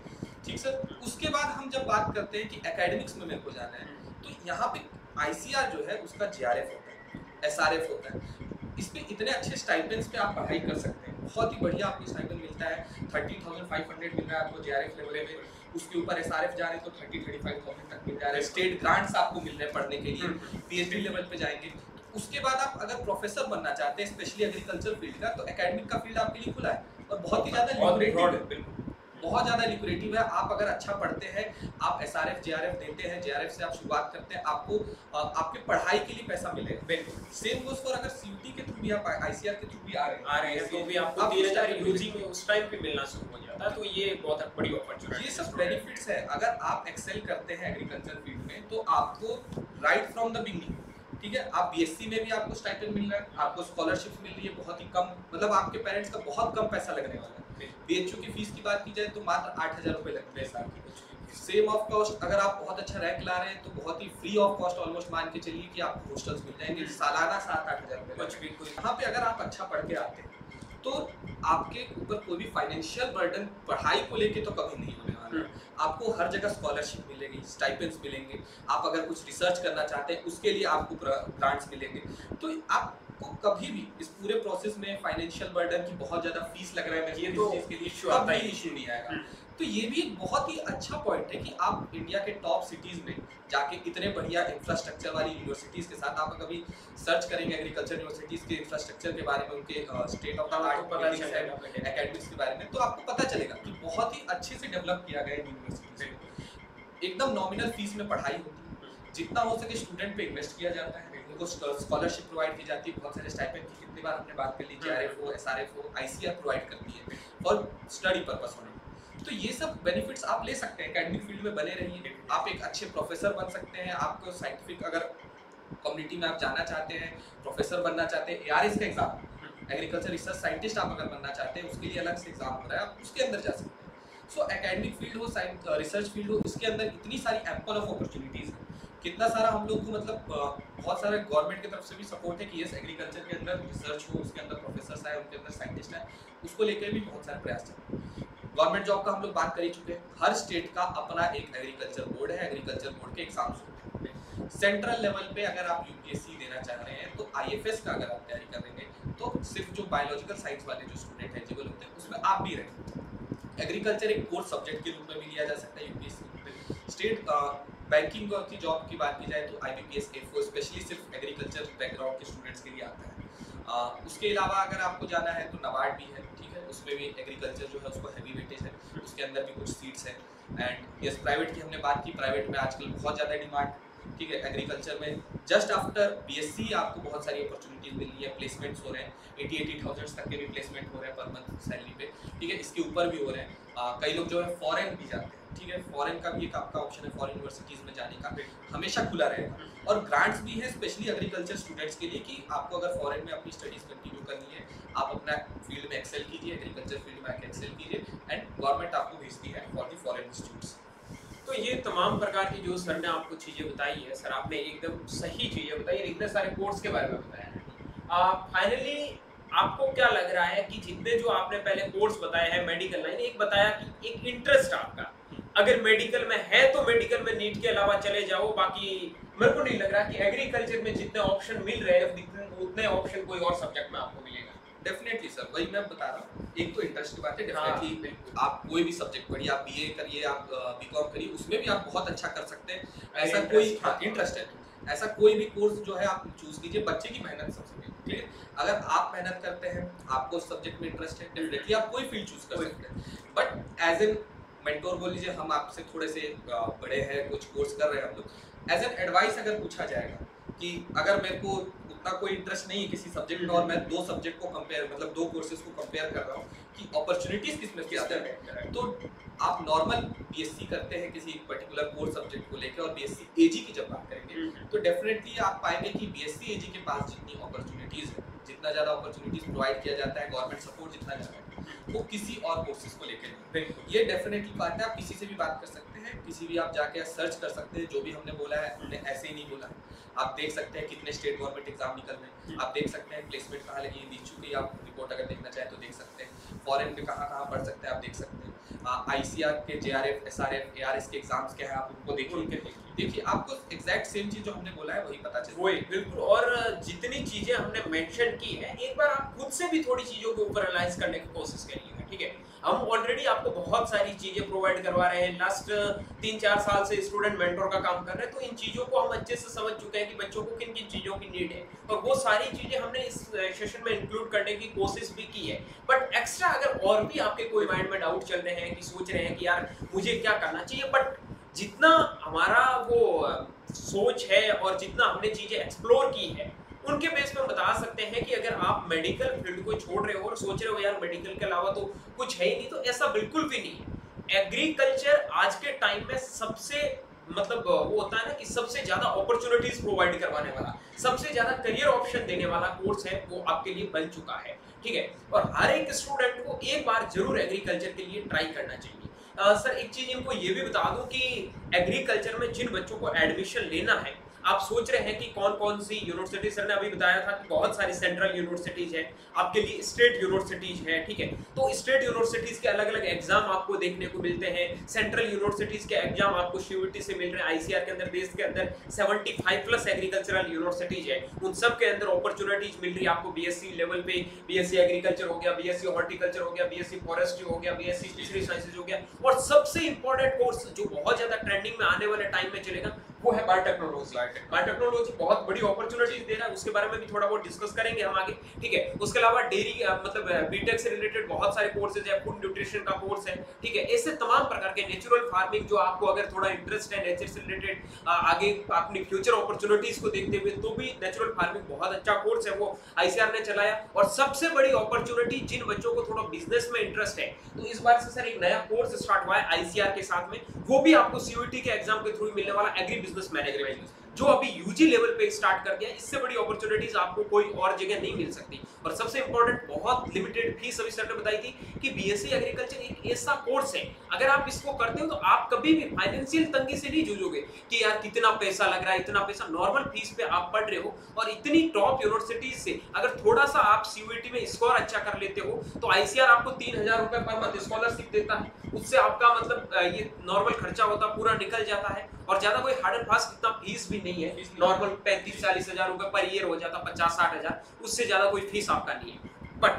ठीक सर, उसके बाद हम जब बात करते हैं कि एकेडमिक्स में मेरे को जाना है, तो यहाँ पे ICR जो है उसका JRF होता है, SRF होता है। इसमें इतने अच्छे स्टाइपेंड्स पे आप पढ़ाई कर सकते हैं, बहुत ही बढ़िया आपको स्टाइपेंड मिलता है। 30,500 मिल रहा है आपको JRF लेवल में, उसके ऊपर SRF जा रहे हैं तो 30-35,000 तक मिल जा रहा है। स्टेट ग्रांट्स आपको मिल रहे हैं पढ़ने के लिए, PhD लेवल पे जाएंगे। उसके बाद आप अगर प्रोफेसर बनना चाहते हैं स्पेशली एग्रीकल्चर फील्ड का, तो एकेडमिक का फील्ड आपके लिए खुला है और बहुत ही ज़्यादा ल्यूक्रेटिव है, बहुत ज़्यादा ल्यूक्रेटिव है। आप अगर अच्छा पढ़ते हैं, आप SRF JRF देते हैं, JRF से आप शुरुआत करते हैं, आपको आपके पढ़ाई के लिए पैसा मिलेगा। बिल्कुल सेम गोस फॉर अगर CUT के थ्रू भी आप ICR के थ्रू भी आ रहे हैं तो भी आपको 3000 यूजी में उस टाइम पे मिलना शुरू हो जाता है। तो ये बहुत बड़ी अपॉर्चुनिटी, ये सब बेनिफिट्स है। अगर आप एक्सेल करते हैं एग्रीकल्चर फील्ड में, तो आपको राइट फ्रॉम द बिगनिंग, ठीक है, आप BSc में भी आपको स्टाइपेंड मिल रहा है, आपको स्कॉलरशिप मिल रही है बहुत ही कम, मतलब आपके पेरेंट्स का बहुत कम पैसा लगने वाला है। BHU की फीस की बात की जाए तो मात्र 8,000 रुपये लगते हैं साल की। सेम ऑफ कॉस्ट अगर आप बहुत अच्छा रैंक ला रहे हैं तो बहुत ही फ्री ऑफ कॉस्ट ऑलमोस्ट मान के चलिए कि आपको हॉस्टल्स मिल जाएंगे सालाना 7-8 हज़ार रुपये। कुछ भी कोई यहाँ पे अगर आप अच्छा पढ़ के आते हैं तो आपके ऊपर कोई भी फाइनेंशियल बर्डन पढ़ाई को लेके तो कभी नहीं होने वाला। आपको हर जगह स्कॉलरशिप मिलेगी, स्टाइपेंड्स मिलेंगे, आप अगर कुछ रिसर्च करना चाहते हैं उसके लिए आपको ग्रांट्स मिलेंगे। तो आपको कभी भी इस पूरे प्रोसेस में फाइनेंशियल बर्डन की बहुत ज़्यादा फीस लग रहा है, ये तो इसके लिए इशू नहीं आएगा। तो ये भी एक बहुत ही अच्छा पॉइंट है कि आप इंडिया के टॉप सिटीज़ में जाके इतने बढ़िया इंफ्रास्ट्रक्चर वाली यूनिवर्सिटीज़ के साथ आप कभी सर्च करेंगे एग्रीकल्चर यूनिवर्सिटीज़ के इंफ्रास्ट्रक्चर के बारे में, उनके state of the art academics के बारे में, तो आपको पता चलेगा कि बहुत ही अच्छे से डेवलप किया गया है यूनिवर्सिटी। एकदम नॉमिनल फीस में पढ़ाई होती है, जितना हो सके स्टूडेंट पे इन्वेस्ट किया जाता है, उनको स्कॉलरशिप प्रोवाइड की जाती है, बहुत सारे स्टाइपेंड की कितनी बार हमने बात कर ली, JRF हो, SRF हो, ICR प्रोवाइड करती है और स्टडी पर्पस होने। तो ये सब बेनिफिट्स आप ले सकते हैं, एकेडमिक फील्ड में बने रहिए, आप एक अच्छे प्रोफेसर बन सकते हैं। आपको साइंटिफिक अगर कम्युनिटी में आप जाना चाहते हैं, प्रोफेसर बनना चाहते हैं, ARS का एग्जाम, एग्रीकल्चर रिसर्च साइंटिस्ट आप अगर बनना चाहते हैं, उसके लिए अलग से एग्जाम हो रहा है, आप उसके अंदर जा सकते हैं। सो एकेडमिक फील्ड हो, साइंस रिसर्च फील्ड हो, इसके अंदर इतनी सारी एम्पल ऑफ अपॉर्चुनिटीज़ हैं, कितना सारा हम लोग को मतलब बहुत सारे गवर्नमेंट की तरफ से भी सपोर्ट है कि यस एग्रीकल्चर के अंदर रिसर्च हो, उसके अंदर प्रोफेसर आए, उनके अंदर साइंटिस्ट आए, उसको लेकर भी बहुत सारे प्रयास चल रहे हैं। गवर्नमेंट जॉब का हम लोग बात कर ही चुके हैं, हर स्टेट का अपना एक एग्रीकल्चर बोर्ड है, एग्रीकल्चर बोर्ड के एग्जाम्स होते हैं। सेंट्रल लेवल पे अगर आप UPSC देना चाह रहे हैं तो IFS का अगर आप तैयारी कर रहे हैं तो सिर्फ जो बायोलॉजिकल साइंस वाले जो स्टूडेंट एलिजिबल होते हैं उसमें आप भी रहें। एग्रीकल्चर एक कोर्स सब्जेक्ट के रूप में भी लिया जा सकता है UPSC। स्टेट बैंकिंग की जॉब की बात की जाए तो IBPS AFO स्पेशली सिर्फ एग्रीकल्चर बैकग्राउंड के स्टूडेंट्स के लिए आता है। उसके अलावा अगर आपको जाना है तो NABARD भी है, ठीक है, उसमें भी एग्रीकल्चर जो है उसको हैवी वेटेज है, उसके अंदर भी कुछ सीट्स हैं। एंड यस प्राइवेट की हमने बात की, प्राइवेट में आजकल बहुत ज़्यादा डिमांड, ठीक है, एग्रीकल्चर में जस्ट आफ्टर BSc आपको बहुत सारी अपॉर्चुनिटीज़ मिल रही है, प्लेसमेंट्स हो रहे हैं, 80,000 तक के भी प्लेसमेंट हो रहे हैं पर मंथ सैलरी पे, ठीक है, इसके ऊपर भी हो रहे हैं। कई लोग जो है फॉरेन भी जाते हैं, ठीक है, फॉरेन का भी एक आपका ऑप्शन है, फॉरेन यूनिवर्सिटीज़ में जाने का हमेशा खुला रहेगा। और ग्रांट्स भी है स्पेशली एग्रीकल्चर स्टूडेंट्स के लिए कि आपको अगर फॉरेन में अपनी स्टडीज़ कंटिन्यू करनी है, आप अपना फील्ड में एक्सेल कीजिए, एग्रीकल्चर फील्ड में एक्सेल कीजिए, एंड गवर्नमेंट आपको भेजती है फॉर द फॉरेन इंस्टीट्यूट्स। तो ये तमाम प्रकार की जो सर ने आपको चीज़ें बताई है, सर आपने एकदम सही चीज़ें बताई, इतने सारे कोर्स के बारे में बताया। फाइनली आपको क्या लग रहा है कि जितने जो आपने पहले कोर्स बताए हैं मेडिकल लाइन, एक बताया कि एक इंटरेस्ट आपका अगर मेडिकल में है तो मेडिकल में नीट के अलावा चले जाओ, बाकी मेरे को नहीं लग रहा कि एग्रीकल्चर में जितने ऑप्शन मिल रहे हैं उतने ऑप्शन कोई और सब्जेक्ट में आपको मिलेगा। डेफिनेटली सर, वही मैं बता रहा हूँ, एक तो इंटरेस्ट की बात है, डेफिनेटली आप कोई भी सब्जेक्ट पढ़िए, आप BA करिए, आप BCom करिए, उसमें भी आप बहुत अच्छा कर सकते हैं। ऐसा कोई इंटरेस्ट है, ऐसा कोई भी कोर्स जो है आप चूज कीजिए, बच्चे की मेहनत सबसे मेन, ठीक है। अगर आप मेहनत करते हैं, आपको सब्जेक्ट में इंटरेस्ट है, डेफिनेटली आप कोई फील्ड चूज कर सकते हैं। बट एज एन मेंटोर बोल लीजिए, हम आपसे थोड़े से बड़े हैं, कुछ कोर्स कर रहे हैं हम लोग, एज एन एडवाइस अगर पूछा जाएगा कि अगर मेरे को उतना कोई इंटरेस्ट नहीं है किसी सब्जेक्ट में और मैं दो सब्जेक्ट को कंपेयर मतलब दो कोर्सेज को कंपेयर कर रहा हूँ कि अपॉर्चुनिटीज किसमें ज्यादा है, तो आप नॉर्मल बीएससी करते हैं किसी पर्टिकुलर कोर्स सब्जेक्ट को लेकर और बीएससी एजी की जब बात करेंगे तो डेफिनेटली आप पाएंगे कि बीएससी एजी के पास जितनी अपॉर्चुनिटीज है, जितना ज्यादा अपॉर्चुनिटीज प्रोवाइड किया जाता है, गवर्नमेंट सपोर्ट जितना ज्यादा है वो किसी और कोर्सेज को लेकर नहीं। ये डेफिनेटली बात है, आप किसी से भी बात कर सकते हैं, किसी भी आप जाके सर्च कर सकते हैं, जो भी हमने बोला है हमने ऐसे ही नहीं बोला है। आप देख सकते हैं कितने स्टेट गवर्नमेंट एग्जाम निकल रहे हैं, आप देख सकते हैं प्लेसमेंट कहाँ लगी है, चुकी आप रिपोर्ट अगर देखना चाहें तो देख सकते हैं, फॉरेन में कहाँ पढ़ सकते हैं आप देख सकते हैं, आईसीआर के जेआरएफ एसआरएफ एआरएस के एग्जाम्स क्या है आप उनको देखिए आपको एग्जैक्ट सेम चीज जो हमने बोला है वही पता चले। वही बिल्कुल, और जितनी चीजें हमने मेंशन की है एक बार आप खुद से भी थोड़ी चीजों के ऊपर एनालाइज करने की कोशिश करिएगा, ठीक है। हम ऑलरेडी आपको बहुत सारी चीजें प्रोवाइड करवा रहे हैं, लास्ट 3-4 साल से स्टूडेंट मेंटोर का काम कर रहे हैं, तो इन चीजों को हम अच्छे से समझ चुके हैं कि बच्चों को किन किन चीजों की नीड है, और वो सारी चीजें हमने इस सेशन में इंक्लूड करने की कोशिश भी की है। बट एक्स्ट्रा अगर और भी आपके कोई माइंड में डाउट चल रहे हैं कि सोच रहे हैं कि यार मुझे क्या करना चाहिए, बट जितना हमारा वो सोच है और जितना हमने चीजें एक्सप्लोर की है उनके बेस पे हम बता सकते हैं कि अगर आप मेडिकल फील्ड को छोड़ रहे हो और सोच रहे हो यार मेडिकल के अलावा तो कुछ है ही नहीं, तो ऐसा बिल्कुल भी नहीं है। एग्रीकल्चर आज के टाइम में सबसे मतलब वो होता है ना कि सबसे ज्यादा अपॉर्चुनिटीज प्रोवाइड करवाने वाला, सबसे ज्यादा करियर ऑप्शन देने वाला कोर्स है, वो आपके लिए बन चुका है, ठीक है। और हर एक स्टूडेंट को एक बार जरूर एग्रीकल्चर के लिए ट्राई करना चाहिए। सर एक चीज इनको ये भी बता दूं कि एग्रीकल्चर में जिन बच्चों को एडमिशन लेना है, आप सोच रहे हैं कि कौन कौन सी यूनिवर्सिटी, सर ने अभी बताया था कि बहुत सारी सेंट्रल यूनिवर्सिटीज है, आपके लिए स्टेट यूनिवर्सिटीज है, ठीक है। तो स्टेट यूनिवर्सिटीज के अलग अलग एग्जाम आपको देखने को मिलते हैं, सेंट्रल यूनिवर्सिटीज के एग्जाम आपको सीयूईटी से मिल रहे हैं। आईसीआर के अंदर देश के अंदर 75+ एग्रीकल्चरल यूनिवर्सिटीज है, उन सब के अंदर अपॉर्चुनिटीज मिल रही है आपको। बीएससी लेवल पे बीएससी एग्रीकल्चर हो गया, बीएससी हॉर्टिकल्चर हो गया, बीएससी फॉरेस्ट्री हो गया, बीएससी फिशरी साइंसेज हो गया, और सबसे इंपॉर्टेंट कोर्स जो बहुत ज्यादा ट्रेंडिंग में आने वाले टाइम में चलेगा वो है बायोटेक्नोलॉजी। बायोटेक्नोलॉजी बहुत बड़ी अपॉर्चुनिटीज दे रहा है, उसके बारे में भी थोड़ा बहुत डिस्कस करेंगे हम आगे, ठीक है। उसके अलावा डेयरी मतलब बीटेक से रिलेटेड बहुत सारे कोर्सेज है, फूड न्यूट्रिशन का कोर्स है, ठीक है। ऐसे तमाम प्रकार के नेचुरल फार्मिंग जो आपको अगर थोड़ा इंटरेस्ट है नेचर से रिलेटेड, आगे अपनी फ्यूचर अपॉर्चुनिटीज को देखते हुए, तो भी नेचुरल फार्मिंग बहुत अच्छा कोर्स है, वो आईसीआर ने चलाया। और सबसे बड़ी अपॉर्चुनिटी जिन बच्चों को थोड़ा बिजनेस में इंटरेस्ट है, तो इस बार से सर एक नया कोर्स स्टार्ट हुआ है आईसीआर के साथ में, वो भी आपको सीयूईटी के एग्जाम के थ्रू मिलने वाला एग्री बिजनेस मैनेजमेंट, जो अभी यूजी लेवल पे स्टार्ट कर दिया। इससे बड़ी अपॉर्चुनिटीज आपको कोई और जगह नहीं मिल सकती। और सबसे इंपॉर्टेंट बहुत लिमिटेड फीस अभी सर ने बताई थी कि बीएससी एग्रीकल्चर एक ऐसा कोर्स है, अगर आप इसको करते हो तो आप कभी भी फाइनेंशियल तंगी से नहीं जूझोगे कि यार कितना पैसा लग रहा है, इतना पैसा। नॉर्मल फीस पे आप पढ़ रहे हो, और इतनी टॉप यूनिवर्सिटीज से अगर थोड़ा सा आप सीयूईटी में स्कोर अच्छा कर लेते हो तो आईसीआर आपको 3000 रुपए पर मंथ स्कॉलरशिप देता है। उससे आपका मतलब ये नॉर्मल खर्चा होता पूरा निकल जाता है, और ज्यादा कोई हार्ड एंड फास्ट इतना फीस भी नहीं है। नॉर्मल 35-40 हजार रुपए पर ईयर हो जाता, 50-60 हजार, उससे ज्यादा कोई फीस आपका नहीं है। बट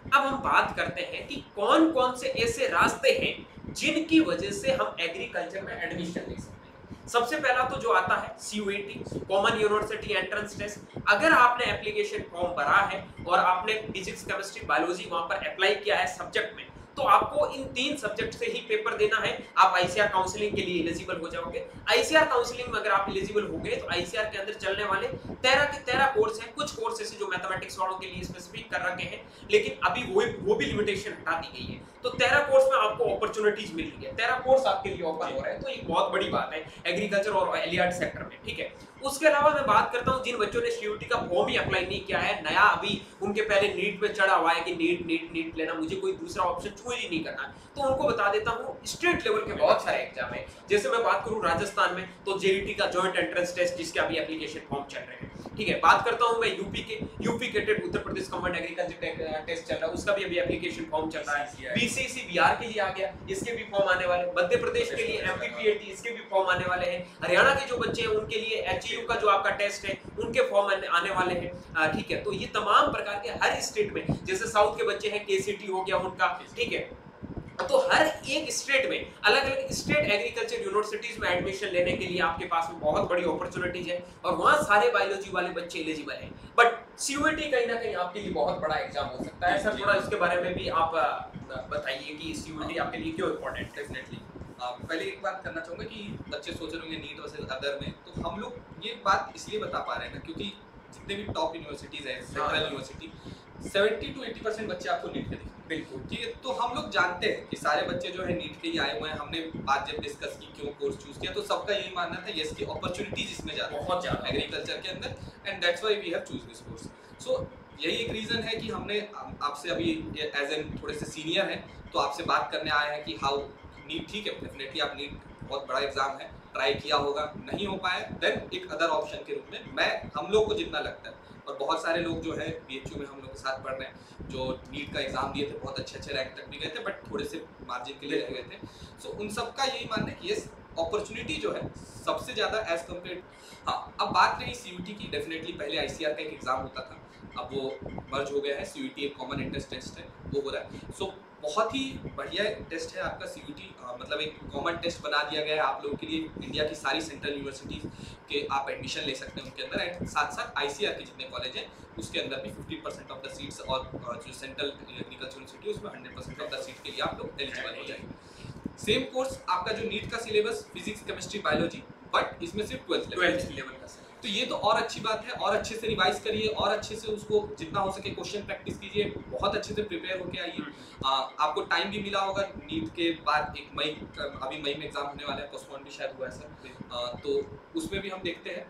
अब हम बात करते हैं कि कौन कौन से ऐसे रास्ते हैं जिनकी वजह से हम एग्रीकल्चर में एडमिशन ले सकते हैं। सबसे पहला तो जो आता है CUET, common university entrance test. अगर आपने एप्लीकेशन फॉर्म भरा है और आपने फिजिक्स केमिस्ट्री बायोलॉजी वहां पर अप्लाई किया है सब्जेक्ट में, तो आपको इन 3 सब्जेक्ट से ही पेपर देना है, आप आईसीआर काउंसलिंग के लिए एलिजिबल हो जाओगे। आईसीआर काउंसलिंग में अगर आप एलिजिबल हो गए तो आईसीआर के अंदर चलने वाले 13 के 13 कोर्स हैं। कुछ कोर्स ऐसे जो मैथमेटिक्स वालों के लिए स्पेसिफिक कर रखे हैं, लेकिन अभी वो भी लिमिटेशन हटा दी गई है। तो 13 कोर्स में आपको अपॉर्चुनिटीज मिल रही है, 13 कोर्स आपके लिए ओपन हो रहे हैं, तो ये बहुत बड़ी बात है एग्रीकल्चर और एलियाड सेक्टर में, ठीक है। उसके अलावा मैं बात करता हूं जिन बच्चों ने सीयूईटी का फॉर्म ही अप्लाई नहीं किया है, नया अभी उनके पहले नीट पे चढ़ा हुआ है कि नीट लेना, मुझे कोई दूसरा ऑप्शन चूज ही नहीं करना, तो उनको बता देता हूं स्टेट लेवल के बहुत सारे एग्जाम है। जैसे मैं बात करूं राजस्थान में तो जेईटी का जॉइंट एंट्रेंस टेस्ट, जिसके अभी एप्लीकेशन फॉर्म चल रहे हैं, ठीक है। बात करता हूं मैं यूपी के TET Uttar Pradesh combined agriculture test चल रहा है, उसका भी अभी एप्लीकेशन फॉर्म चल रहा है। बीसीसी बिहार के लिए आ गया, इसके भी फॉर्म आने वाले। मध्य प्रदेश के लिए एमपीपीएटी, इसके भी फॉर्म आने वाले हैं। हरियाणा के जो बच्चे हैं उनके लिए एचयू का जो आपका टेस्ट है, उनके फॉर्म आने वाले हैं, ठीक है। तो ये तमाम प्रकार के हर स्टेट में, जैसे साउथ के बच्चे हैं केसीटी हो गया उनका, ठीक है। तो हर एक स्टेट में अलग अलग स्टेट एग्रीकल्चर यूनिवर्सिटीज में एडमिशन लेने के लिए आपके पास में बहुत बड़ी अपॉर्चुनिटीज है, और वहां सारे बायोलॉजी वाले बच्चे एलिजिबल हैं। बट सीयूईटी कहीं ना कहीं आपके लिए बहुत बड़ा एग्जाम हो सकता है। सर थोड़ा इसके बारे में भी आप बताइए कि सीयूईटी आपके लिए क्यों इंपॉर्टेंट है। डेफिनेटली पहले एक बात करना चाहूँगा कि बच्चे सोच रहे होंगे नीट वर्सेस अदर में, तो हम लोग ये बात इसलिए बता पा रहे हैं ना क्योंकि जितने भी टॉप यूनिवर्सिटीज़ हैं, सेंट्रल यूनिवर्सिटी, 70 to 80% बच्चे आपको नीट के दिखेंगे। बिल्कुल। ठीक है, तो हम लोग जानते हैं कि सारे बच्चे जो है नीट के ही आए हुए हैं। हमने बात जब डिस्कस की क्यों कोर्स चूज किया, तो सबका यही मानना था यस की अपॉर्चुनिटीज इसमें ज़्यादा बहुत ज़्यादा एग्रीकल्चर के अंदर, and that's why we have choose this course. So यही एक रीज़न है कि हमने आपसे अभी एज एन थोड़े से सीनियर हैं तो आपसे बात करने आए हैं कि हाउ नीट। ठीक है, डेफिनेटली आप नीट बहुत बड़ा एग्जाम है, ट्राई किया होगा, नहीं हो पाया, देन एक अदर ऑप्शन के रूप में हम लोग को जितना लगता है, और बहुत सारे लोग जो है BHU में हम लोग के साथ पढ़ रहे हैं जो नीट का एग्जाम दिए थे, बहुत अच्छे रैंक तक भी गए थे, बट थोड़े से मार्जिन के लिए रह गए थे। सो उन सबका यही मानना है कि यस अपॉर्चुनिटी जो है सबसे ज़्यादा एज कम्पेयर। हाँ, अब बात रही CUT की, डेफिनेटली पहले ICAR का एक एग्जाम होता था, अब वो मर्ज हो गया है, CUT एक कॉमन एंट्रेंस टेस्ट है, वो हो रहा है। सो बहुत ही बढ़िया टेस्ट है आपका CUT, मतलब एक कॉमन टेस्ट बना दिया गया है आप लोगों के लिए। इंडिया की सारी सेंट्रल यूनिवर्सिटीज़ के आप एडमिशन ले सकते हैं उनके अंदर, एंड साथ साथ ICAR के जितने कॉलेज हैं उसके अंदर भी 50% ऑफ द सीट्स, और जो सेंट्रल एग्रीकल्चर यूनिवर्सिटी है उसमें 100% ऑफ द सीट के लिए आप लोग एलिजिबल हो जाएंगे। सेम कोर्स आपका जो नीट का syllabus, physics, chemistry, biology, but इसमें सिर्फ 12th लेवल का। तो ये तो और अच्छी बात है, और अच्छे से रिवाइज करिए, और अच्छे से उसको जितना हो सके क्वेश्चन प्रैक्टिस कीजिए, बहुत अच्छे से प्रिपेयर होके आइए। आपको टाइम भी मिला होगा नीट के बाद, एक मई, अभी मई में एग्जाम होने वाला है, पोस्टपोन भी शायद हुआ है सर, तो उसमें भी हम देखते हैं।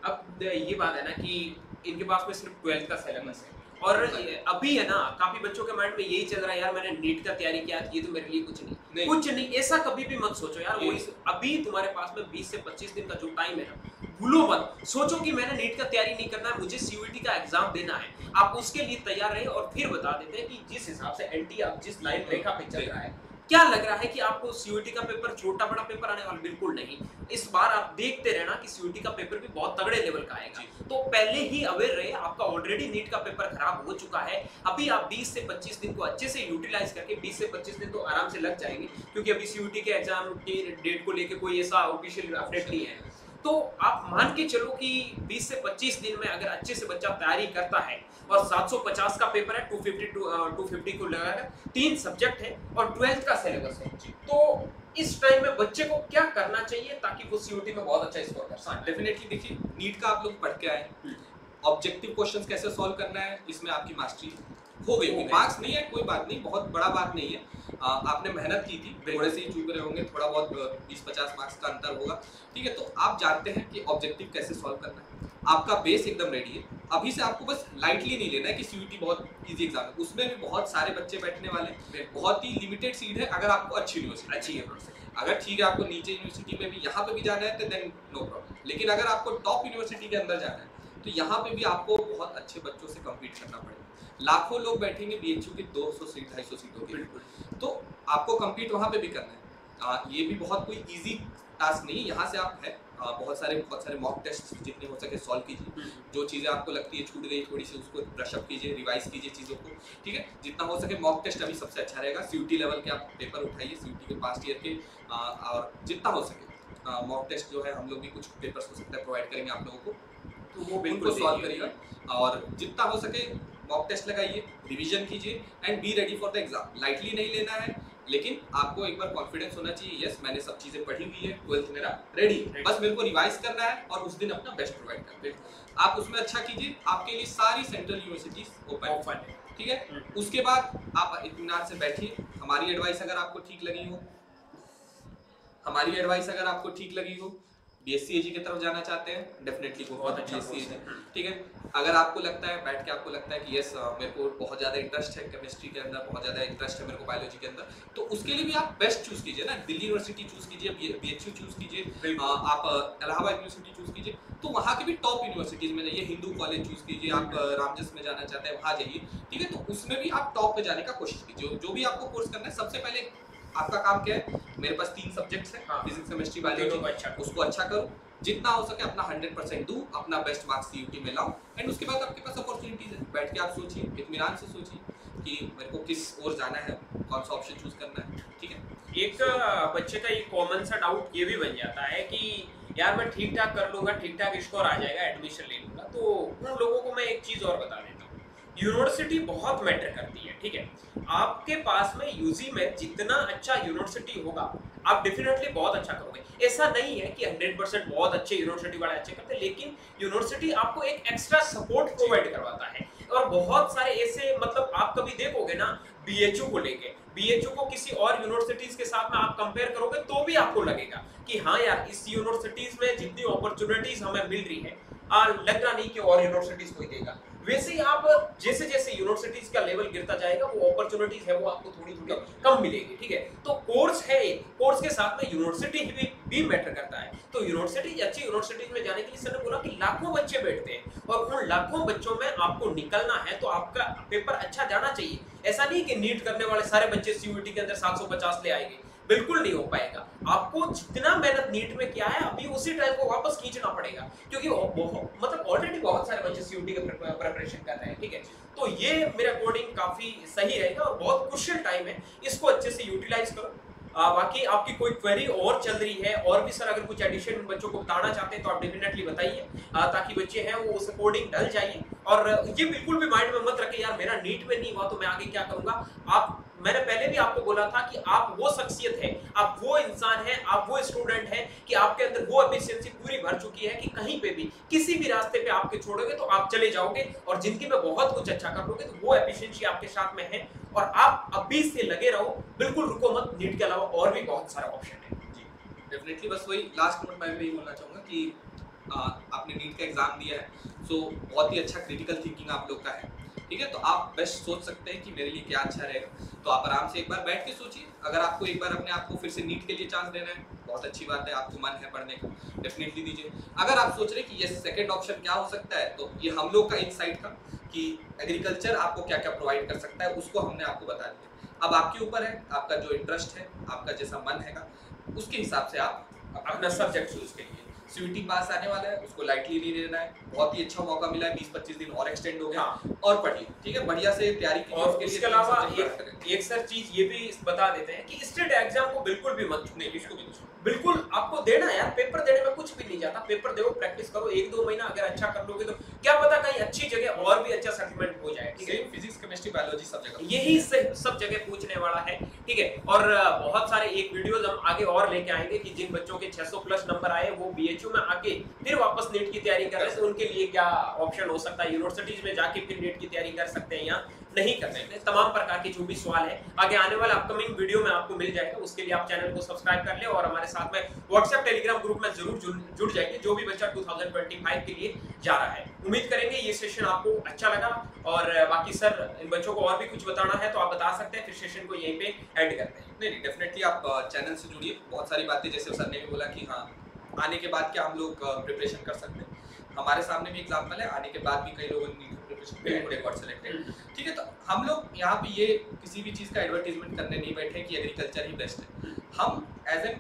अब ये बात है ना कि इनके पास में सिर्फ 12th का सिलेबस है, और अभी है ना काफी बच्चों के माइंड में यही चल रहा है, यार मैंने नीट का तैयारी किया, ये तो मेरे लिए कुछ नहीं। कुछ नहीं, ऐसा कभी भी मत सोचो यार। वो अभी तुम्हारे पास में 20 से 25 दिन का जो टाइम है ना, भूलो मत सोचो कि मैंने नीट का तैयारी नहीं करना है, मुझे CUT का एग्जाम देना है। आप उसके लिए तैयार रहे, और फिर बता देते हैं कि जिस हिसाब से NT आप जिस लाइन रेखा पे चल रहा है, क्या लग रहा है कि आपको CUT का पेपर छोटा बड़ा पेपर आने वाला? बिल्कुल नहीं। इस बार आप देखते रहना कि CUT का पेपर भी बहुत तगड़े लेवल का आएगा, तो पहले ही अवेयर रहे। आपका ऑलरेडी नीट का पेपर खराब हो चुका है, अभी आप 20 से 25 दिन को अच्छे से यूटिलाइज करके 20 से 25 दिन तो आराम से लग जाएंगे, क्योंकि अभी CUT के एग्जाम की डेट को लेके कोई ऐसा ऑफिशियल अपडेट नहीं है। तो आप मान के चलो कि 20 से 25 दिन में अगर अच्छे से बच्चा तैयारी करता है, और 750 का पेपर है, 250 को लगाकर 3 सब्जेक्ट है, और 12th का सिलेबस है, तो इस टाइम में बच्चे को क्या करना चाहिए ताकि वो CUT में बहुत अच्छा स्कोर कर सके? डेफिनेटली देखिए, नीट का आप लोग पढ़ के आए, ऑब्जेक्टिव क्वेश्चंस कैसे सॉल्व करना है इसमें आपकी मास्टरी हो गई होगी। मार्क्स नहीं है कोई बात नहीं, बहुत बड़ा बात नहीं है, आपने मेहनत की थी, थोड़े से ही चूक रहे होंगे, थोड़ा बहुत 20-50 मार्क्स का अंतर होगा। ठीक है, तो आप जानते हैं कि ऑब्जेक्टिव कैसे सॉल्व करना है, आपका बेस एकदम रेडी है। अभी से आपको बस लाइटली नहीं लेना है कि CUT बहुत इजी एग्जाम है, उसमें भी बहुत सारे बच्चे बैठने वाले हैं, बहुत ही लिमिटेड सीट है। अगर आपको अच्छी यूनिवर्सिटी अच्छी है, अगर ठीक है आपको नीचे यूनिवर्सिटी में भी यहाँ पे भी जाना है तो देन नो प्रॉब्लम, लेकिन अगर आपको टॉप यूनिवर्सिटी के अंदर जाना है तो यहाँ पे भी आपको बहुत अच्छे बच्चों से कम्पीट करना पड़ेगा। लाखों लोग बैठेंगे BHU की 200 सीट 250 सीटों की, तो आपको कम्पीट वहाँ पे भी करना है। ये भी बहुत कोई ईजी टास्क नहीं है। यहाँ से आप है बहुत सारे मॉक टेस्ट जितने हो सके सॉल्व कीजिए, जो चीज़ें आपको लगती है छूट गई थोड़ी सी उसको ब्रशअप कीजिए, रिवाइज कीजिए चीज़ों को। ठीक है, जितना हो सके मॉक टेस्ट अभी सबसे अच्छा रहेगा। CUT लेवल के आप पेपर उठाइए, CUT के पास्ट ईयर के, और जितना हो सके मॉक टेस्ट जो है हम लोग भी कुछ पेपर्स हो सकता है प्रोवाइड करेंगे आप लोगों को, तो वो बिल्कुल सॉल्व करिएगा। और जितना हो सके मॉक टेस्ट लगाइए, रिवीजन कीजिए, and be ready for the exam. Lightly नहीं लेना है, लेकिन आपको एक बार कॉन्फिडेंस होना चाहिए, यस मैंने सब चीजें पढ़ी हुई है, 12th मेरा रेडी, बस मेरे को रिवाइज करना है और उस दिन अपना बेस्ट प्रोवाइड करना है। आप उसमें अच्छा कीजिए, आपके लिए सारी सेंट्रल यूनिवर्सिटीज ओपन है। ठीक है, उसके बाद आप इत्मीनान से बैठिए। हमारी एडवाइस अगर आपको ठीक लगी हो, BSc AG की तरफ जाना चाहते हैं, डेफिनेटली बहुत अच्छा BSc AG। ठीक है, अगर आपको लगता है बैठ के आपको लगता है कि यस मेरे को बहुत ज़्यादा इंटरेस्ट है केमिस्ट्री के अंदर, बहुत ज़्यादा इंटरेस्ट है मेरे को बायोलॉजी के अंदर, तो उसके लिए भी आप बेस्ट चूज़ कीजिए ना। दिल्ली यूनिवर्सिटी चूज़ कीजिए, BHU चूज़ कीजिए, आप इलाहाबाद यूनिवर्सिटी चूज़ कीजिए, तो वहाँ के भी टॉप यूनिवर्सिटीज़ में जाइए। हिंदू कॉलेज चूज़ कीजिए, आप रामजस में जाना चाहते हैं वहाँ जाइए। ठीक है, तो उसमें भी आप टॉप पे जाने का कोशिश कीजिए। जो भी आपको कोर्स करना है, सबसे पहले आपका काम क्या है, मेरे पास 3 सब्जेक्ट्स हैं, फिजिक्स केमिस्ट्री बायोलॉजी, उसको अच्छा करो, जितना हो सके अपना 100% दूं, अपना बेस्ट मार्क्स CUT में लाऊं, एंड उसके बाद आपके पास अपॉर्चुनिटीज है। बैठ के आप सोचिए, इत्मीनान से सोचिए कि मेरे को किस ओर जाना है, कौन सा ऑप्शन चूज करना है। ठीक है, एक बच्चे का एक कॉमन सा डाउट ये भी बन जाता है कि यार मैं ठीक ठाक कर लूंगा, ठीक ठाक स्कोर आ जाएगा, एडमिशन ले लूंगा। तो उन लोगों को मैं एक चीज और बता देता हूँ, यूनिवर्सिटी बहुत मैटर करती है। ठीक है, आपके पास में UG में जितना अच्छा यूनिवर्सिटी होगा, आप डेफिनेटली बहुत अच्छा करोगे। ऐसा नहीं है कि 100% बहुत अच्छे यूनिवर्सिटी वाले अच्छे करते हैं, लेकिन यूनिवर्सिटी आपको एक एक्स्ट्रा सपोर्ट प्रोवाइड करवाता है। और बहुत सारे ऐसे मतलब आप कभी देखोगे ना बीएचयू को लेके, बीएचयू को किसी और यूनिवर्सिटीज के साथ में आप कंपेयर करोगे तो भी आपको लगेगा कि हाँ यार, इस यूनिवर्सिटीज में जितनी अपॉर्चुनिटीज हमें मिल रही है लग रहा नहीं कि और यूनिवर्सिटीज कोई देगा। वैसे ही आप जैसे जैसे यूनिवर्सिटीज का लेवल गिरता जाएगा वो अपॉर्चुनिटीज है वो आपको थोड़ी थोड़ी कम मिलेगी, ठीक है। तो कोर्स है, कोर्स के साथ में यूनिवर्सिटी भी मैटर करता है। तो यूनिवर्सिटी, अच्छी यूनिवर्सिटीज में जाने के लिए सर ने बोला कि लाखों बच्चे बैठते हैं और उन लाखों बच्चों में आपको निकलना है तो आपका पेपर अच्छा जाना चाहिए। ऐसा नहीं कि नीट करने वाले सारे बच्चे सीयूईटी के अंदर 750 ले आएंगे, बिल्कुल नहीं हो पाएगा। आपको जितना मेहनत नीट में किया है अभी उसी टाइम को वापस खींचना पड़ेगा, क्योंकि मतलब ऑलरेडी बहुत सारे बच्चे सीयूटी के प्रिपरेशन कर रहे हैं, ठीक है। तो ये मेरे अकॉर्डिंग काफी सही रहेगा और बहुत क्रुशियल टाइम है, इसको अच्छे से यूटिलाइज करो। बाकी आपकी कोई क्वेरी और चल रही है और भी सर अगर कुछ एडिशन बच्चों को बताना चाहते हैं तो आप डेफिनेटली बताइए, ताकि बच्चे हैं वो उस अकॉर्डिंग ढल जाइए। और ये बिल्कुल भी माइंड में मत रखें यार मेरा नीट में नहीं हुआ तो मैं आगे क्या करूंगा। आप, मैंने पहले भी आपको बोला था कि आप वो शख्सियत है, आप वो इंसान है, आप वो स्टूडेंट है कि आपके अंदर वो एफिशिएंसी पूरी भर चुकी है कि कहीं पे भी किसी भी रास्ते पे आपके छोड़ोगे तो आप चले जाओगे और जिंदगी में बहुत कुछ अच्छा कर लोगे। तो वो एफिशिएंसी आपके साथ में है और आप अभी से लगे रहो, बिल्कुल रुको मत। नीट के अलावा और भी बहुत सारे ऑप्शन है। जी डेफिनेटली, बस वही लास्ट कमेंट मैं भी बोलना चाहूँगा कि आपने नीट का एग्जाम दिया है, सो बहुत ही अच्छा क्रिटिकल थिंकिंग आप लोग का है, ठीक है। तो आप बेस्ट सोच सकते हैं कि मेरे लिए क्या अच्छा रहेगा, तो आप आराम से एक बार बैठ के सोचिए। अगर आपको एक बार अपने आप को फिर से नीट के लिए चांस देना है, बहुत अच्छी बात है, आपको मन है पढ़ने का, डेफिनेटली दीजिए। अगर आप सोच रहे हैं कि ये सेकंड ऑप्शन क्या हो सकता है, तो ये हम लोग का इनसाइट था कि एग्रीकल्चर आपको क्या क्या प्रोवाइड कर सकता है, उसको हमने आपको बता दिया। अब आपके ऊपर है, आपका जो इंटरेस्ट है, आपका जैसा मन है, उसके हिसाब से आप अपना सब्जेक्ट चूज करिए। सीयूटी पास आने वाला है, उसको लाइटली नहीं लेना है, बहुत ही अच्छा मौका मिला है, 20-25 दिन और एक्सटेंड हो गया। हाँ। और पढ़िए, ठीक है, बढ़िया से तैयारी कीजिए। और इसके अलावा एक सर चीज ये भी बता देते हैं कि स्टेट एग्जाम को बिल्कुल भी मत छूने, इसको भी बिल्कुल आपको देना है यार। पेपर देने में कुछ भी नहीं जाता, पेपर दो, प्रैक्टिस करो, 1-2 महीना अगर अच्छा कर लोगे तो क्या पता कहीं अच्छी जगह और भी अच्छा सेटलमेंट हो जाए, ठीक है। फिजिक्स, केमिस्ट्री, बायोलॉजी सब जगह यही सब जगह पूछने वाला है, ठीक है। और बहुत सारे एक वीडियोस हम आगे और लेके आएंगे कि जिन बच्चों के 600 प्लस नंबर आए वो बीएचयू में आके फिर वापस नीट की तैयारी कर रहे हैं, तो उनके लिए क्या ऑप्शन हो सकता है, यूनिवर्सिटीज में जाके फिर नीट की तैयारी कर सकते हैं या नहीं कर सकते। तमाम प्रकार के जो भी सवाल है आगे आने वाला अपकमिंग वीडियो में आपको मिल जाएगा। उसके लिए आप चैनल को सब्सक्राइब कर ले और हमारे साथ में व्हाट्सएप टेलीग्राम ग्रुप में जरूर जुड़ जाइए, जो भी बच्चा 2025 के लिए जा रहा है। उम्मीद करेंगे ये सेशन आपको अच्छा लगा। और बाकी सर इन बच्चों को और भी कुछ बताना है तो आप बता सकते हैं, फिर सेशन को यहीं पे एंड करते हैं। नहीं, डेफिनेटली आप चैनल से जुड़िए। बहुत सारी बातें जैसे सर ने भी बोला कि हाँ आने के बाद क्या हम लोग प्रिपरेशन कर सकते हैं, हमारे सामने भी एग्जाम्पल है, आने के बाद भी कई लोगों ने प्रिपरेशन गॉट सिलेक्टेड, ठीक है। तो हम लोग यहाँ पे ये किसी भी चीज़ का एडवर्टीजमेंट करने नहीं बैठे कि एग्रीकल्चर ही बेस्ट है। हम एज एन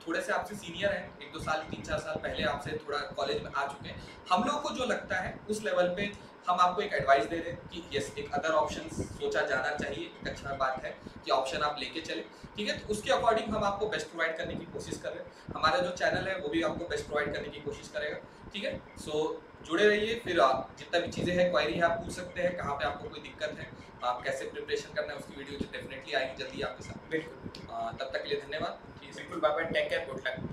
थोड़े से आपसे सीनियर हैं, 1-2 साल 3-4 साल पहले आपसे थोड़ा कॉलेज में आ चुके हैं, हम लोग को जो लगता है उस लेवल पे हम आपको एक एडवाइस दे रहे हैं कि यस एक अदर ऑप्शन सोचा जाना चाहिए। एक अच्छा बात है कि ऑप्शन आप लेके चले, ठीक है। तो उसके अकॉर्डिंग हम आपको बेस्ट प्रोवाइड करने की कोशिश कर रहे हैं। हमारा जो चैनल है वो भी आपको बेस्ट प्रोवाइड करने की कोशिश करेगा, ठीक है। सो जुड़े रहिए। फिर आप जितना भी चीज़ें हैं, क्वायरी है, आप पूछ सकते हैं, कहाँ पे आपको कोई दिक्कत है, आप कैसे प्रिपरेशन करना है, उसकी वीडियो डेफिनेटली आएगी जल्दी आपके साथ। बिल्कुल। तब तक के लिए धन्यवाद। बिल्कुल, bye bye, take care, good luck.